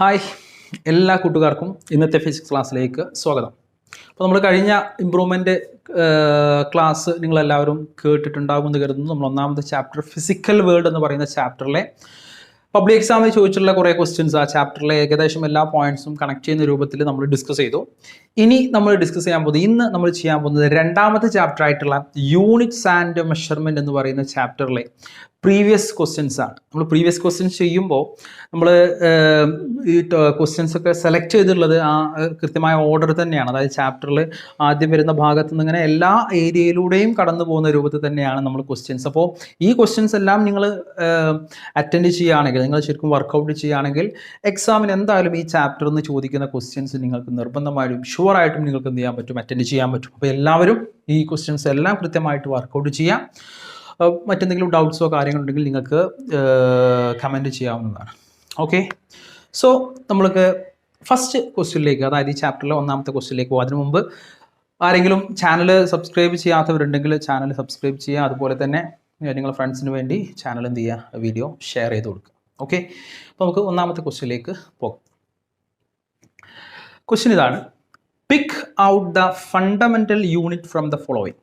Hi എല്ലാ കൂട്ടുകാർക്കും ഇന്നത്തെ ഫിസിക്സ് ക്ലാസ്സിലേക്ക് സ്വാഗതം. അപ്പോൾ നമ്മൾ കഴിഞ്ഞ ഇമ്പ്രൂവ്മെൻ്റ് ക്ലാസ് നിങ്ങളെല്ലാവരും കേട്ടിട്ടുണ്ടാകുമെന്ന് കരുതുന്നു. നമ്മൾ ഒന്നാമത്തെ ചാപ്റ്റർ ഫിസിക്കൽ വേൾഡ് എന്ന് പറയുന്ന ചാപ്റ്ററിലെ പബ്ലിക് എക്സാമിൽ ചോദിച്ചിട്ടുള്ള കുറേ ക്വസ്റ്റ്യൻസ് ആ ചാപ്റ്ററിലെ ഏകദേശം എല്ലാ പോയിന്റ്സും കണക്ട് ചെയ്യുന്ന രൂപത്തിൽ നമ്മൾ ഡിസ്കസ് ചെയ്തു. ഇനി നമ്മൾ ഡിസ്കസ് ചെയ്യാൻ പോകുന്നത് ഇന്ന് നമ്മൾ ചെയ്യാൻ പോകുന്നത് രണ്ടാമത്തെ ചാപ്റ്റർ ആയിട്ടുള്ള യൂണിറ്റ്സ് ആൻഡ് മെഷർമെൻറ്റ് എന്ന് പറയുന്ന ചാപ്റ്ററിലെ പ്രീവിയസ് ക്വസ്റ്റ്യൻസ് ആണ്. നമ്മൾ പ്രീവിയസ് ക്വസ്റ്റ്യൻസ് ചെയ്യുമ്പോൾ നമ്മൾ ഈ ക്വസ്റ്റ്യൻസ് ഒക്കെ സെലക്ട് ചെയ്തിട്ടുള്ളത് ആ കൃത്യമായ ഓർഡർ തന്നെയാണ്. അതായത് ചാപ്റ്ററിൽ ആദ്യം വരുന്ന ഭാഗത്ത് നിന്ന് ഇങ്ങനെ എല്ലാ ഏരിയയിലൂടെയും കടന്നു പോകുന്ന രൂപത്തിൽ തന്നെയാണ് നമ്മൾ ക്വസ്റ്റ്യൻസ്. അപ്പോൾ ഈ ക്വസ്റ്റ്യൻസ് എല്ലാം നിങ്ങൾ അറ്റൻഡ് ചെയ്യുകയാണെങ്കിൽ, നിങ്ങൾ ശരിക്കും വർക്കൗട്ട് ചെയ്യുകയാണെങ്കിൽ എക്സാമിന് എന്തായാലും ഈ ചാപ്റ്ററിൽ നിന്ന് ചോദിക്കുന്ന ക്വസ്റ്റ്യൻസ് നിങ്ങൾക്ക് നിർബന്ധമായിട്ടും ഷുവറായിട്ടും നിങ്ങൾക്ക് എന്ത് ചെയ്യാൻ പറ്റും, അറ്റൻഡ് ചെയ്യാൻ പറ്റും. അപ്പോൾ എല്ലാവരും ഈ ക്വസ്റ്റ്യൻസ് എല്ലാം കൃത്യമായിട്ട് വർക്കൗട്ട് ചെയ്യാം. മറ്റെന്തെങ്കിലും ഡൗട്ട്സോ കാര്യങ്ങളുണ്ടെങ്കിൽ നിങ്ങൾക്ക് കമൻറ്റ് ചെയ്യാവുന്നതാണ്. ഓക്കെ, സോ നമ്മൾക്ക് ഫസ്റ്റ് ക്വസ്റ്റ്യനിലേക്ക്, അതായത് ഈ ചാപ്റ്ററിലെ ഒന്നാമത്തെ ക്വസ്റ്റ്യനിലേക്ക് പോകും. അതിനു മുമ്പ് ആരെങ്കിലും ചാനൽ സബ്സ്ക്രൈബ് ചെയ്യാത്തവരുണ്ടെങ്കിൽ ചാനൽ സബ്സ്ക്രൈബ് ചെയ്യുക. അതുപോലെ തന്നെ നിങ്ങളുടെ ഫ്രണ്ട്സിന് വേണ്ടി ചാനൽ എന്ത് ചെയ്യുക, വീഡിയോ ഷെയർ ചെയ്ത് കൊടുക്കുക. ഓക്കെ, അപ്പോൾ നമുക്ക് ഒന്നാമത്തെ ക്വസ്റ്റ്യനിലേക്ക് പോകാം. ക്വസ്റ്റ്യൻ ഇതാണ്: pick out the fundamental unit from the following.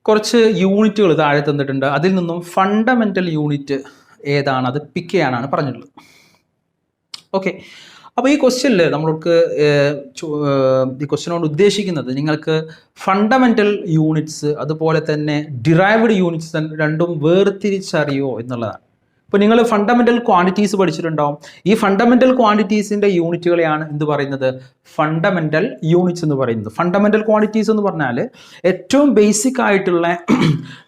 കുറച്ച് യൂണിറ്റുകൾ താഴെ തന്നിട്ടുണ്ട്. അതിൽ നിന്നും ഫണ്ടമെൻ്റൽ യൂണിറ്റ് ഏതാണ് അത് പിക്ക് ചെയ്യാനാണ് പറഞ്ഞിട്ടുള്ളത്. ഓക്കെ, അപ്പോൾ ഈ ക്വസ്റ്റ്യനിൽ നമ്മൾക്ക് ഈ ക്വസ്റ്റ്യനോട് ഉദ്ദേശിക്കുന്നത് നിങ്ങൾക്ക് ഫണ്ടമെൻ്റൽ യൂണിറ്റ്സ് അതുപോലെ തന്നെ ഡിറൈവ്ഡ് യൂണിറ്റ്സ് രണ്ടും വേർതിരിച്ചറിയോ എന്നുള്ളതാണ്. ഇപ്പോൾ നിങ്ങൾ ഫണ്ടമെൻ്റൽ ക്വാണ്ടിറ്റീസ് പഠിച്ചിട്ടുണ്ടാവും. ഈ ഫണ്ടമെൻ്റൽ ക്വാണ്ടിറ്റീസിൻ്റെ യൂണിറ്റുകളെയാണ് എന്ത് പറയുന്നത്, ഫണ്ടമെൻ്റൽ യൂണിറ്റ്സ് എന്ന് പറയുന്നത്. ഫണ്ടമെൻ്റൽ ക്വാണ്ടിറ്റീസ് എന്ന് പറഞ്ഞാൽ ഏറ്റവും ബേസിക് ആയിട്ടുള്ള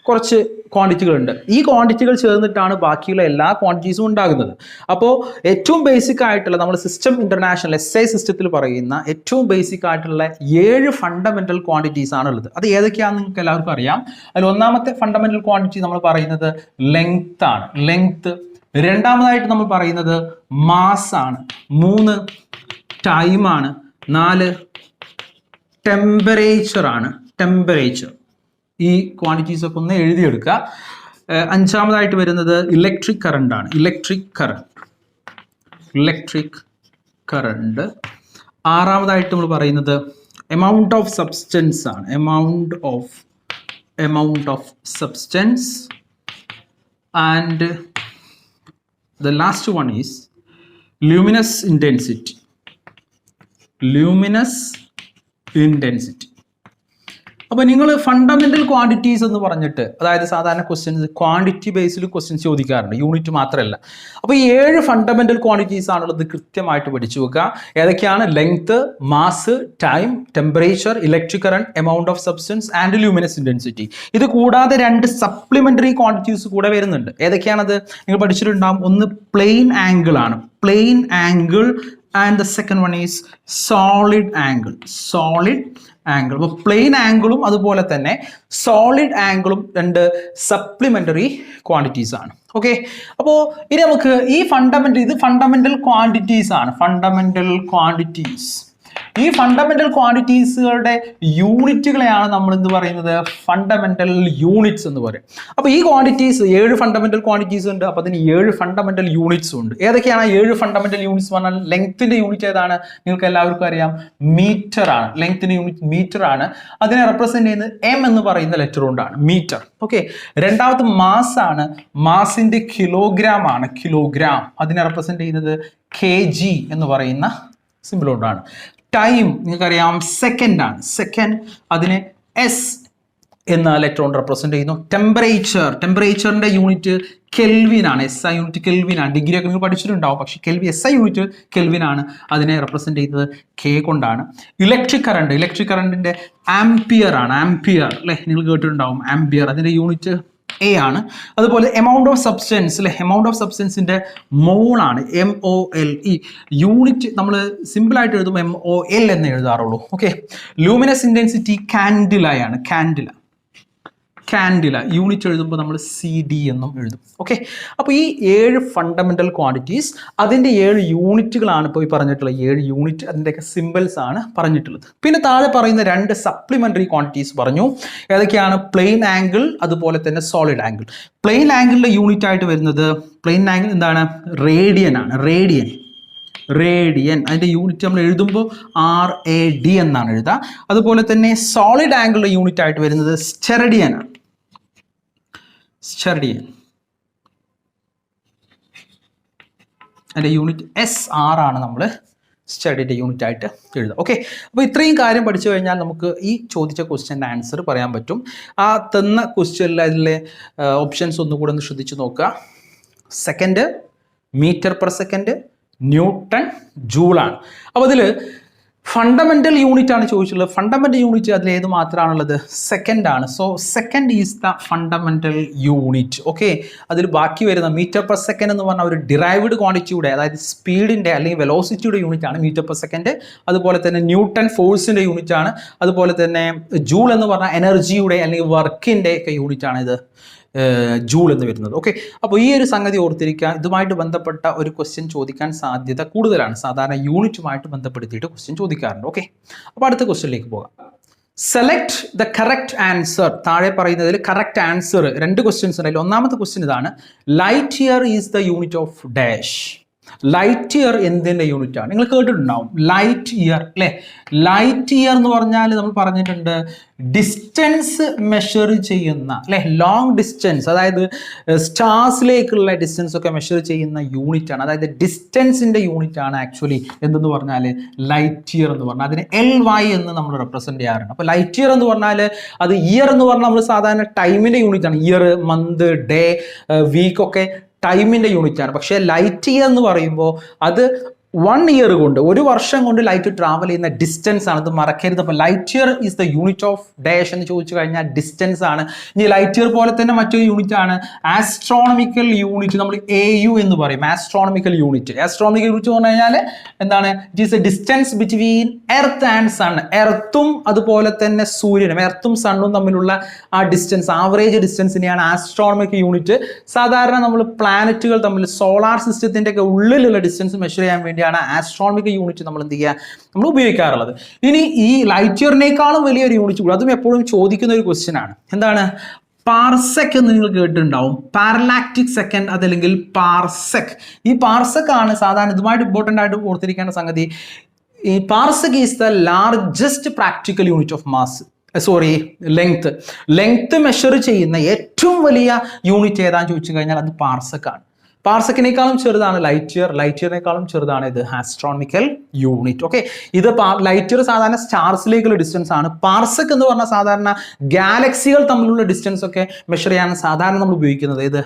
കുറച്ച് ക്വാണ്ടിറ്റികളുണ്ട്. ഈ ക്വാണ്ടിറ്റികൾ ചേർന്നിട്ടാണ് ബാക്കിയുള്ള എല്ലാ ക്വാണ്ടിറ്റീസും ഉണ്ടാകുന്നത്. അപ്പോൾ ഏറ്റവും ബേസിക് ആയിട്ടുള്ള നമ്മൾ സിസ്റ്റം ഇൻ്റർനാഷണൽ SI സിസ്റ്റത്തിൽ പറയുന്ന ഏറ്റവും ബേസിക് ആയിട്ടുള്ള 7 ഫണ്ടമെൻ്റൽ ക്വാണ്ടിറ്റീസ് ആണുള്ളത്. അത് ഏതൊക്കെയാണെന്ന് നിങ്ങൾക്ക് എല്ലാവർക്കും അറിയാം. അതിൽ ഒന്നാമത്തെ ഫണ്ടമെൻ്റൽ ക്വാണ്ടിറ്റി നമ്മൾ പറയുന്നത് ലെങ്ത് ആണ്. ലെങ്ത്. രണ്ടാമതായിട്ട് നമ്മൾ പറയുന്നത് മാസ് ആണ്. 3 ടൈം ആണ്. 4 ടെമ്പറേച്ചർ ആണ്. ടെമ്പറേച്ചർ. ഈ ക്വാണ്ടിറ്റീസ് ഒക്കെ ഒന്ന് എഴുതിയെടുക്കുക. അഞ്ചാമതായിട്ട് വരുന്നത് ഇലക്ട്രിക് കറണ്ട് ആണ്. Electric current. ആറാമതായിട്ട് നമ്മൾ പറയുന്നത് എമൗണ്ട് ഓഫ് സബ്സ്റ്റൻസ് ആണ്. Amount of substance. And the last one is luminous intensity. അപ്പോൾ നിങ്ങൾ ഫണ്ടമെൻ്റൽ ക്വാണ്ടിറ്റീസ് എന്ന് പറഞ്ഞിട്ട്, അതായത് സാധാരണ ക്വസ്റ്റ്യൻസ് ക്വാണ്ടിറ്റി ബേസ്ഡ് ക്വസ്റ്റ്യൻസ് ചോദിക്കാറുണ്ട്, യൂണിറ്റ് മാത്രമല്ല. അപ്പോൾ ഈ 7 ഫണ്ടമെൻ്റൽ ക്വാണ്ടിറ്റീസ് ആണുള്ളത്. കൃത്യമായിട്ട് പഠിച്ചു വെക്കുക. ഏതൊക്കെയാണ്? Length, mass, time, temperature, electric current, amount of substance and luminous intensity. ഇത് കൂടാതെ 2 സപ്ലിമെൻ്ററി ക്വാണ്ടിറ്റീസ് കൂടെ വരുന്നുണ്ട്. ഏതൊക്കെയാണത് നിങ്ങൾ പഠിച്ചിട്ടുണ്ടാകും. ഒന്ന് പ്ലെയിൻ ആംഗിൾ ആണ്. Plane angle. And the second one is solid angle. അപ്പോൾ പ്ലെയിൻ ആംഗിളും അതുപോലെ തന്നെ സോളിഡ് ആംഗിളും 2 സപ്ലിമെൻ്ററി ക്വാണ്ടിറ്റീസ് ആണ്. ഓക്കെ, അപ്പോൾ ഇനി നമുക്ക് ഈ ഫണ്ടമെൻ്റൽ ക്വാണ്ടിറ്റീസ് ആണ്. ഈ ഫണ്ടമെൻ്റൽ ക്വാണ്ടിറ്റീസുകളുടെ യൂണിറ്റുകളെയാണ് നമ്മൾ എന്ത് പറയുന്നത്, ഫണ്ടമെൻ്റൽ യൂണിറ്റ്സ് എന്ന് പറയും. അപ്പോൾ ഈ ക്വാണ്ടിറ്റീസ് 7 ഫണ്ടമെൻ്റൽ ക്വാണ്ടിറ്റീസ് ഉണ്ട്. അപ്പോൾ അതിന് 7 ഫണ്ടമെൻ്റൽ യൂണിറ്റ്സ് ഉണ്ട്. ഏതൊക്കെയാണ് 7 ഫണ്ടമെൻ്റൽ യൂണിറ്റ്സ് പറഞ്ഞാൽ? ലെങ്ത്തിന്റെ യൂണിറ്റ് ഏതാണ്? നിങ്ങൾക്ക് എല്ലാവർക്കും അറിയാം, മീറ്റർ ആണ്. ലെങ്ത്തിന്റെ യൂണിറ്റ് മീറ്റർ ആണ്. അതിനെ റെപ്രസെന്റ് ചെയ്യുന്നത് M എന്ന് പറയുന്ന ലെറ്റർ കൊണ്ടാണ്, മീറ്റർ. ഓക്കെ, രണ്ടാമത് മാസ് ആണ്. മാസിന്റെ കിലോഗ്രാം ആണ്. കിലോഗ്രാം. അതിനെ റെപ്രസെന്റ് ചെയ്യുന്നത് kg എന്ന് പറയുന്ന സിമ്പിൾ കൊണ്ടാണ്. ടൈം നിങ്ങൾക്കറിയാം, സെക്കൻഡ് ആണ്. സെക്കൻഡ്. അതിനെ S എന്ന ലെറ്റർ കൊണ്ട് റെപ്രസെന്റ് ചെയ്യുന്നു. ടെമ്പറേച്ചറിന്റെ യൂണിറ്റ് കെൽവിൻ ആണ്. SI യൂണിറ്റ് കെൽവിൻ ആണ്. ഡിഗ്രി ഒക്കെ നിങ്ങൾ പഠിച്ചിട്ടുണ്ടാവും. പക്ഷേ SI യൂണിറ്റ് കെൽവിൻ ആണ്. അതിനെ റെപ്രസെന്റ് ചെയ്യുന്നത് K കൊണ്ടാണ്. ഇലക്ട്രിക് കറണ്ടിന്റെ ആംപിയർ ആണ്. ആംപിയർ അല്ലെ, നിങ്ങൾ കേട്ടിട്ടുണ്ടാവും ആംപിയർ. അതിന്റെ യൂണിറ്റ് A ആണ്. അതുപോലെ എമൗണ്ട് ഓഫ് സബ്സ്റ്റൻസ് അല്ലെ, എമൗണ്ട് ഓഫ് സബ്സ്റ്റൻസിന്റെ മോൾ ആണ്. MOL. ഈ യൂണിറ്റ് നമ്മൾ സിമ്പിൾ ആയിട്ട് എഴുതുമ്പോൾ MOL എന്ന് എഴുതാറുള്ളൂ. ഓക്കെ, ലൂമിനസ് ഇന്റൻസിറ്റി കാൻഡില ആണ്. കാൻഡില യൂണിറ്റ് എഴുതുമ്പോൾ നമ്മൾ CD എന്നും എഴുതും. ഓക്കെ, അപ്പോൾ ഈ 7 ഫണ്ടമെൻ്റൽ ക്വാണ്ടിറ്റീസ് അതിൻ്റെ 7 യൂണിറ്റുകളാണ് ഇപ്പോൾ ഈ പറഞ്ഞിട്ടുള്ള 7 യൂണിറ്റ്, അതിൻ്റെയൊക്കെ സിമ്പിൾസ് ആണ് പറഞ്ഞിട്ടുള്ളത്. പിന്നെ താഴെ പറയുന്ന 2 സപ്ലിമെൻ്ററി ക്വാണ്ടിറ്റീസ് പറഞ്ഞു. ഏതൊക്കെയാണ്? പ്ലെയിൻ ആംഗിൾ അതുപോലെ തന്നെ സോളിഡ് ആംഗിൾ. പ്ലെയിൻ ആംഗിളിൻ്റെ യൂണിറ്റ് ആയിട്ട് വരുന്നത്, പ്ലെയിൻ ആംഗിൾ എന്താണ്? റേഡിയൻ ആണ്. റേഡിയൻ അതിൻ്റെ യൂണിറ്റ് നമ്മൾ എഴുതുമ്പോൾ RAD എന്നാണ് എഴുതുക. അതുപോലെ തന്നെ സോളിഡ് ആംഗിളിൻ്റെ യൂണിറ്റ് ആയിട്ട് വരുന്നത് സ്റ്റെറഡിയൻ ആണ്. അതിൻ്റെ യൂണിറ്റ് SR ആണ് നമ്മൾ സ്റ്റഡിയുടെ യൂണിറ്റ് ആയിട്ട് എഴുതുക. ഓക്കെ, അപ്പോൾ ഇത്രയും കാര്യം പഠിച്ചു കഴിഞ്ഞാൽ നമുക്ക് ഈ ചോദിച്ച ക്വസ്റ്റ്യൻ്റെ ആൻസർ പറയാൻ പറ്റും. ആ തന്ന ക്വസ്റ്റ്യനിൽ അതിലെ ഓപ്ഷൻസ് ഒന്നുകൂടെ ഒന്ന് ശ്രദ്ധിച്ച് നോക്കുക. Second metre per second, newton, ജൂളാണ്. അപ്പോൾ അതിൽ ഫണ്ടമെൻ്റൽ യൂണിറ്റ് ആണ് ചോദിച്ചിട്ടുള്ളത്. ഫണ്ടമെൻ്റൽ യൂണിറ്റ് അതിൽ ഏത് മാത്രമാണുള്ളത്? സെക്കൻഡ് ആണ്. So second is the fundamental unit. Okay, അതിൽ ബാക്കി വരുന്ന മീറ്റർ പെർ സെക്കൻഡ് എന്ന് പറഞ്ഞാൽ ഒരു ഡിറൈവ്ഡ് ക്വാണ്ടിറ്റിയുടെ, അതായത് സ്പീഡിൻ്റെ അല്ലെങ്കിൽ വെലോസിറ്റിയുടെ യൂണിറ്റ് ആണ് മീറ്റർ പെർ സെക്കൻഡ്. അതുപോലെ തന്നെ ന്യൂട്ടൺ ഫോഴ്സിൻ്റെ യൂണിറ്റ് ആണ്. അതുപോലെ തന്നെ ജൂൾ എന്ന് പറഞ്ഞാൽ എനർജിയുടെ അല്ലെങ്കിൽ വർക്കിൻ്റെ ഒക്കെ യൂണിറ്റ് ആണ് ഇത് ജൂൾ എന്ന് വരുന്നത്. ഓക്കെ, അപ്പോൾ ഈ ഒരു സംഗതി ഓർത്തിരിക്കുക. ഇതുമായിട്ട് ബന്ധപ്പെട്ട ഒരു ക്വസ്റ്റ്യൻ ചോദിക്കാൻ സാധ്യത കൂടുതലാണ്. സാധാരണ യൂണിറ്റുമായിട്ട് ബന്ധപ്പെടുത്തിയിട്ട് ക്വസ്റ്റ്യൻ ചോദിക്കാറുണ്ട്. ഓക്കെ, അപ്പോൾ അടുത്ത ക്വസ്റ്റ്യനിലേക്ക് പോകാം. Select the correct answer. താഴെ പറയുന്നതിൽ കറക്റ്റ് ആൻസർ 2 ക്വസ്റ്റ്യൻസ് ഉണ്ട്. ഒന്നാമത്തെ ക്വസ്റ്റ്യൻ ഇതാണ്: light year is the unit of dash. Light year എന്തിൻ്റെ യൂണിറ്റ് ആണ്? നിങ്ങൾ കേട്ടിട്ടുണ്ടാവും ലൈറ്റ് ഇയർ അല്ലേ? ലൈറ്റ് ഇയർ എന്ന് പറഞ്ഞാൽ നമ്മൾ പറഞ്ഞിട്ടുണ്ട് ഡിസ്റ്റൻസ് മെഷർ ചെയ്യുന്ന അല്ലേ, ലോങ് ഡിസ്റ്റൻസ്, അതായത് സ്റ്റാർസിലേക്കുള്ള ഡിസ്റ്റൻസ് ഒക്കെ മെഷർ ചെയ്യുന്ന യൂണിറ്റ് ആണ്. അതായത് ഡിസ്റ്റൻസിൻ്റെ യൂണിറ്റ് ആണ് ആക്ച്വലി എന്തെന്ന് പറഞ്ഞാൽ ലൈറ്റ് ഇയർ എന്ന് പറഞ്ഞാൽ അതിന് LY എന്ന് നമ്മൾ റെപ്രസെൻറ്റ് ചെയ്യാറുണ്ട്. അപ്പോൾ ലൈറ്റ് ഇയർ എന്ന് പറഞ്ഞാൽ അത് ഇയർ എന്ന് പറഞ്ഞാൽ നമ്മൾ സാധാരണ ടൈമിൻ്റെ യൂണിറ്റ് ആണ്. ഇയർ, മന്ത്, ഡേ, വീക്ക് ഒക്കെ ടൈമിൻ്റെ യൂണിറ്റ് ആണ്. പക്ഷേ ലൈറ്റ് ഇയർ എന്ന് പറയുമ്പോൾ അത് 1 ഇയർ കൊണ്ട്, 1 വർഷം കൊണ്ട് ലൈറ്റ് ട്രാവൽ ചെയ്യുന്ന ഡിസ്റ്റൻസ് ആണ്. അത് മറക്കരുത്. അപ്പോൾ light year is the unit of dash എന്ന് ചോദിച്ചു കഴിഞ്ഞാൽ ഡിസ്റ്റൻസ് ആണ്. ഇനി ലൈറ്റ് ഇയർ പോലെ തന്നെ മറ്റൊരു യൂണിറ്റ് ആണ് ആസ്ട്രോണമിക്കൽ യൂണിറ്റ്. നമ്മൾ AU എന്ന് പറയും, ആസ്ട്രോണമിക്കൽ യൂണിറ്റ്. ആസ്ട്രോണമിക്കൽ യൂണിറ്റ് എന്ന് പറഞ്ഞു കഴിഞ്ഞാൽ എന്താണ്? It is a distance between earth and sun. എർത്തും അതുപോലെ തന്നെ സൂര്യനും, എർത്തും സണ്ണും തമ്മിലുള്ള ആ ഡിസ്റ്റൻസ്, ആവറേജ് ഡിസ്റ്റൻസിനെയാണ് ആസ്ട്രോണമിക്കൽ യൂണിറ്റ്. സാധാരണ നമ്മൾ പ്ലാനറ്റുകൾ തമ്മിൽ സോളാർ സിസ്റ്റത്തിൻ്റെ ഒക്കെ ഉള്ളിലുള്ള ഡിസ്റ്റൻസ് മെഷർ ചെയ്യാൻ വേണ്ടി ആസ്ട്രോണമിക്കൽ യൂണിറ്റ് നമ്മൾ എന്ത് ചെയ്യുക, നമ്മൾ ഉപയോഗിക്കാറുള്ളത്. ഇനി ഈ ലൈറ്റ് ഇയറിനേക്കാളും വലിയൊരു യൂണിറ്റ് കൂടെ, അതും എപ്പോഴും ചോദിക്കുന്ന ഒരു ക്വസ്റ്റ്യൻ ആണ്. എന്താണ്? പാർസെക് എന്ന് നിങ്ങൾ കേട്ടിട്ടുണ്ടാവും. പാരലാക്റ്റിക് സെക്കൻഡ് അതല്ലെങ്കിൽ പാർസെക്. ഈ പാർസെക് ആണ് സാധാരണ ഇതുമായിട്ട് ഇമ്പോർട്ടൻ്റ് ആയിട്ട് ഓർത്തിരിക്കേണ്ട സംഗതി. ഈ parsec is the largest practical unit of mass, length measure ചെയ്യുന്ന ഏറ്റവും വലിയ യൂണിറ്റ് ഏതാണെന്ന് ചോദിച്ചു കഴിഞ്ഞാൽ അത് പാർസെക് ആണ്. പാർസെക്കിനേക്കാളും ചെറുതാണ് ലൈറ്റ് ഇയർ, ലൈറ്റ് ഇയറിനേക്കാളും ചെറുതാണ് ഇത് ആസ്ട്രോണമിക്കൽ യൂണിറ്റ്. ഓക്കെ, ഇത് ലൈറ്റ് ഇയർ സാധാരണ സ്റ്റാർസിലേക്കുള്ള ഡിസ്റ്റൻസ് ആണ്. പാർസെക് എന്ന് പറഞ്ഞാൽ സാധാരണ ഗാലക്സികൾ തമ്മിലുള്ള ഡിസ്റ്റൻസ് ഒക്കെ മെഷർ ചെയ്യാൻ സാധാരണ നമ്മൾ ഉപയോഗിക്കുന്നത് ഇത്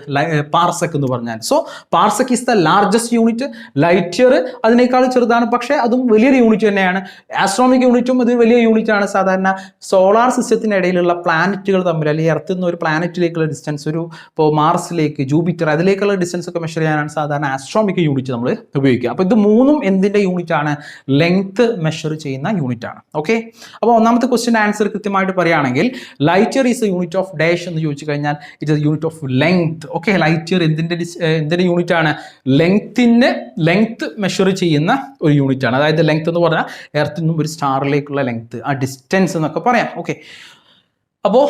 പാർസെക് എന്ന് പറഞ്ഞാൽ. So parsec is the largest unit. Light year അതിനേക്കാളും ചെറുതാണ്, പക്ഷേ അതും വലിയൊരു യൂണിറ്റ് തന്നെയാണ്. ആസ്ട്രോണമിക്കൽ യൂണിറ്റും ഇത് വലിയ യൂണിറ്റ് ആണ്. സാധാരണ സോളാർ സിസ്റ്റത്തിൻ്റെ ഇടയിലുള്ള പ്ലാനറ്റുകൾ തമ്മിൽ, അല്ലെങ്കിൽ എർത്തിൽ നിന്ന് ഒരു പ്ലാനറ്റിലേക്കുള്ള ഡിസ്റ്റൻസ്, ഒരു ഇപ്പോൾ മാർസിലേക്ക്, ജൂപ്പിറ്റർ, അതിലേക്കുള്ള ഡിസ്റ്റൻസ് ഒക്കെ മെഷർ ചെയ്യാനാണ് സാധാരണ ആസ്ട്രോണമിക്കൽ യൂണിറ്റ് നമ്മൾ ഉപയോഗിക്കുക. അപ്പോൾ ഇത് മൂന്നും എന്തിൻ്റെ യൂണിറ്റ് ആണ്? ലെങ്ത് മെഷർ ചെയ്യുന്ന യൂണിറ്റ് ആണ്. ഓക്കെ, അപ്പോൾ ഒന്നാമത്തെ ക്വസ്റ്റ്യൻ ആൻസർ കൃത്യമായിട്ട് പറയുകയാണെങ്കിൽ light year is a unit of dash എന്ന് ചോദിച്ചു കഴിഞ്ഞാൽ it is unit of length. Okay, light year എന്തിൻ്റെ യൂണിറ്റ് ആണ്? ലെങ്ത് മെഷർ ചെയ്യുന്ന ഒരു യൂണിറ്റ് ആണ്. അതായത് ലെങ്ത് എന്ന് പറഞ്ഞാൽ എർത്തിൽ നിന്നും ഒരു സ്റ്റാറിലേക്കുള്ള ലെങ്ത്, ആ ഡിസ്റ്റൻസ് എന്നൊക്കെ പറയാം. ഓക്കെ, അപ്പോൾ